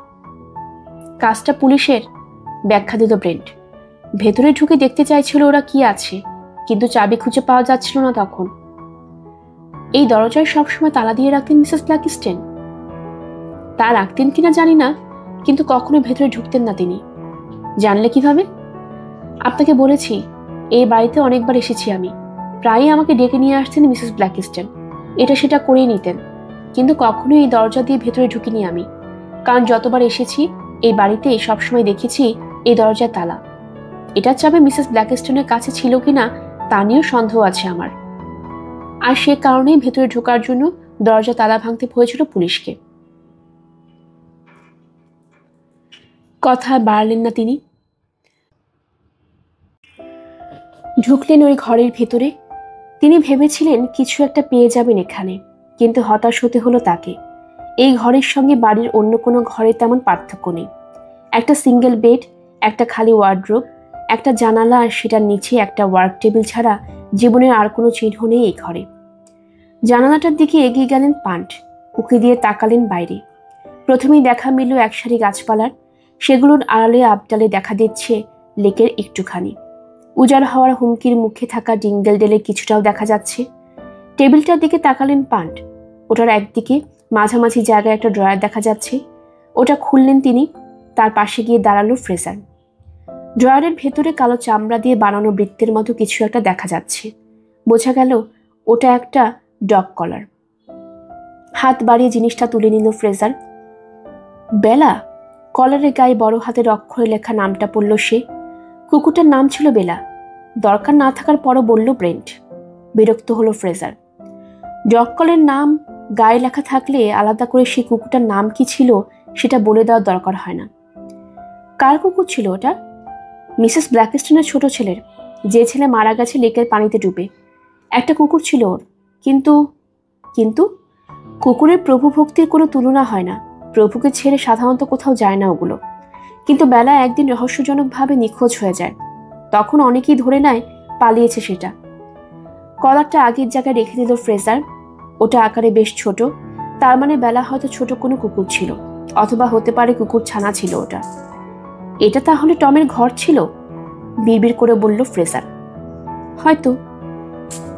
কাজটা পুলিশের, ব্যাখ্যা দিল ব্রেন্ট। ভেতরে ঢুকে দেখতে চাইছিল ওরা কি আছে, কিন্তু চাবি খুঁজে পাওয়া যাচ্ছিল না তখন। এই দরজায় সবসময় তালা দিয়ে রাখতেন মিসেস ব্ল্যাকস্টোন। তা রাখতেন কিনা জানি না, কিন্তু কখনো ভেতরে ঢুকতেন না তিনি। জানলে কিভাবে? আপনাকে বলেছি, এই বাড়িতে অনেকবার এসেছি আমি। প্রায়ই আমাকে ডেকে নিয়ে আসতেন মিসেস ব্ল্যাকস্টোন, এটা সেটা করেই নিতেন, কিন্তু কখনো এই দরজা দিয়ে ভেতরে ঢুকিনি আমি। কারণ যতবার এসেছি এই বাড়িতে সবসময় দেখেছি এই দরজায় তালা। এটার চাবি মিসেস ব্ল্যাকস্টোনের কাছে ছিল কিনা তা নিয়েও সন্দেহ আছে আমার। আর সে কারণেই ভেতরে ঢোকার জন্য দরজা তালা ভাঙতে হয়েছিল পুলিশকে। কথা বাড়ালেন না তিনি। ঢুকলেন ওই ঘরের ভেতরে। তিনি ভেবেছিলেন কিছু একটা পেয়ে যাবেন এখানে, কিন্তু হতাশ হতে হলো তাকে। এই ঘরের সঙ্গে বাড়ির অন্য কোনো ঘরের তেমন পার্থক্য নেই। একটা সিঙ্গেল বেড, একটা খালি ওয়ার্ডরোব, একটা জানালা, আর সেটার নিচে একটা ওয়ার্ক টেবিল ছাড়া জীবনের আর কোনো চিহ্ন নেই এই ঘরে। জানালাটার দিকে এগিয়ে গেলেন পান্ট, উঁকি দিয়ে তাকালেন বাইরে। প্রথমেই দেখা মিলল এক সারি গাছপালার, সেগুলোর আড়ালে আবডালে দেখা দিচ্ছে লেকের একটুখানি। উজাড় হওয়ার হুমকির মুখে থাকা ডিঙ্গেল ডেলের কিছুটাও দেখা যাচ্ছে। টেবিলটার দিকে তাকালেন পান্ট। ওটার একদিকে মাঝামাঝি জায়গায় একটা ড্রয়ার দেখা যাচ্ছে। ওটা খুললেন তিনি। তার পাশে গিয়ে দাঁড়ালো ফ্রেজার। ড্রয়ারের ভেতরে কালো চামড়া দিয়ে বানানো বৃত্তের মতো কিছু একটা দেখা যাচ্ছে। বোঝা গেল ওটা একটা ডগ কলার। হাত বাড়িয়ে জিনিসটা তুলে নিল ফ্রেজার। বেলা। কলারের গায়ে বড় হাতের অক্ষরে লেখা নামটা পড়ল সে। কুকুরটার নাম ছিল বেলা। দরকার না থাকার পরও বলল ব্রেন্ট। বিরক্ত হলো ফ্রেজার। ডগ কলারের নাম গায়ে লেখা থাকলে আলাদা করে সেই কুকুরটার নাম কি ছিল সেটা বলে দেওয়ার দরকার হয় না। কার কুকুর ছিল ওটা? মিসেস ব্ল্যাকস্টোনের ছোট ছেলের, যে ছেলে মারা গেছে লেকের পানিতে ডুবে। একটা কুকুর ছিল ওর, কিন্তু কিন্তু কুকুরের প্রভু ভক্তির কোনো তুলনা হয় না। প্রভুকে ছেড়ে সাধারণত কোথাও যায় না ওগুলো। কিন্তু বেলা একদিন রহস্যজনকভাবে নিখোঁজ হয়ে যায়। তখন অনেকেই ধরে নেয় পালিয়েছে সেটা। কলারটা আগের জায়গায় রেখে দিল ফ্রেজার। ওটা আকারে বেশ ছোট, তার মানে বেলা হয়তো ছোট কোনো কুকুর ছিল, অথবা হতে পারে কুকুর ছানা ছিল ওটা। এটা তাহলে টমের ঘর ছিল, বিড়বিড় করে বলল ফ্রেজার। হয়তো।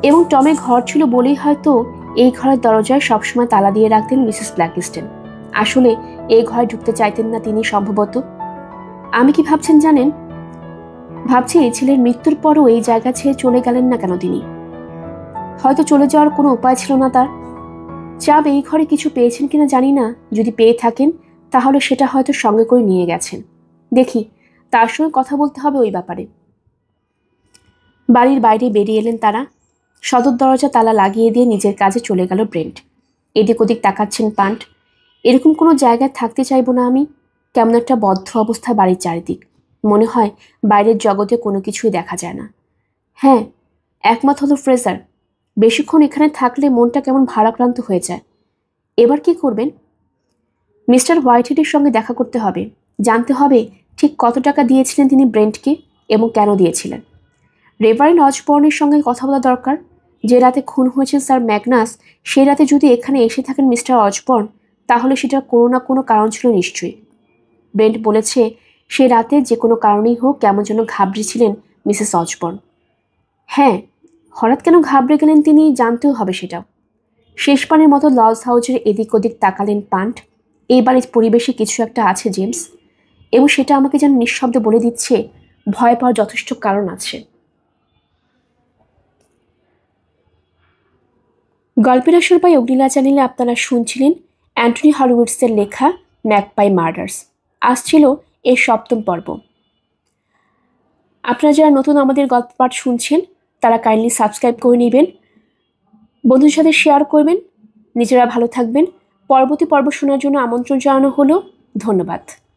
এবং টমের ঘর ছিল বলেই হয়তো এই ঘরের দরজায় সবসময় তালা দিয়ে রাখতেন মিসেস ব্ল্যাকস্টোন। আসলে এই ঘরে ঢুকতে চাইতেন না তিনি সম্ভবত। আমি কি ভাবছেন জানেন? ভাবছি ছেলের মৃত্যুর পরও এই জায়গা ছেড়ে চলে গেলেন না কেন তিনি। হয়তো চলে যাওয়ার কোনো উপায় ছিল না তার। চাপ এই ঘরে কিছু পেয়েছেন কিনা জানি না, যদি পেয়ে থাকেন তাহলে সেটা হয়তো সঙ্গে করে নিয়ে গেছেন। দেখি, তার সঙ্গে কথা বলতে হবে ওই ব্যাপারে। বাড়ির বাইরে বেরিয়ে এলেন তারা। সদর দরজা তালা লাগিয়ে দিয়ে নিজের কাজে চলে গেল ব্রেন্ট। এদিক ওদিক তাকাচ্ছেন পান্ট। এরকম কোনো জায়গায় থাকতে চাইব না আমি। কেমন একটা বদ্ধ অবস্থা বাড়ির চারিদিক। মনে হয় বাইরের জগতে কোনো কিছুই দেখা যায় না। হ্যাঁ, একমত হলো ফ্রেজার। বেশিক্ষণ এখানে থাকলে মনটা কেমন ভারাক্রান্ত হয়ে যায়। এবার কি করবেন? মিস্টার হোয়াইটহেডের সঙ্গে দেখা করতে হবে। জানতে হবে ঠিক কত টাকা দিয়েছিলেন তিনি ব্রেন্টকে এবং কেন দিয়েছিলেন। রেভারেন্ড অজবর্নের সঙ্গে কথা বলা দরকার। যে রাতে খুন হয়েছেন স্যার ম্যাগনাস, সেই রাতে যদি এখানে এসে থাকেন মিস্টার অজবর্ন, তাহলে সেটার কোনো না কোনো কারণ ছিল নিশ্চয়ই। ব্রেন্ট বলেছে সে রাতে যে কোনো কারণেই হোক কেমন যেন ঘাবড়েছিলেন মিসেস অজবর্ন। হ্যাঁ, হঠাৎ কেন ঘাবড়ে গেলেন তিনি, জানতেও হবে সেটা। শেষবারের মতো লজ হাউসের এদিক ওদিক তাকালেন পান্ট। এই বাড়ির পরিবেশে কিছু একটা আছে জেমস, এবং সেটা আমাকে যেন নিঃশব্দে বলে দিচ্ছে ভয় পাওয়ার যথেষ্ট কারণ আছে। গল্পের আসর পাই অগ্নিলা চ্যানেলে আপনারা শুনছিলেন অ্যান্টনি হরউইটসের লেখা ম্যাকপাই মার্ডার্স। আসছিল এর 7ম পর্ব। আপনারা যারা নতুন আমাদের গল্প পাঠ শুনছেন তারা কাইন্ডলি সাবস্ক্রাইব করে নেবেন, বন্ধুদের সাথে শেয়ার করবেন। নিজেরা ভালো থাকবেন। পরবর্তী পর্ব শোনার জন্য আমন্ত্রণ জানানো হলো। ধন্যবাদ।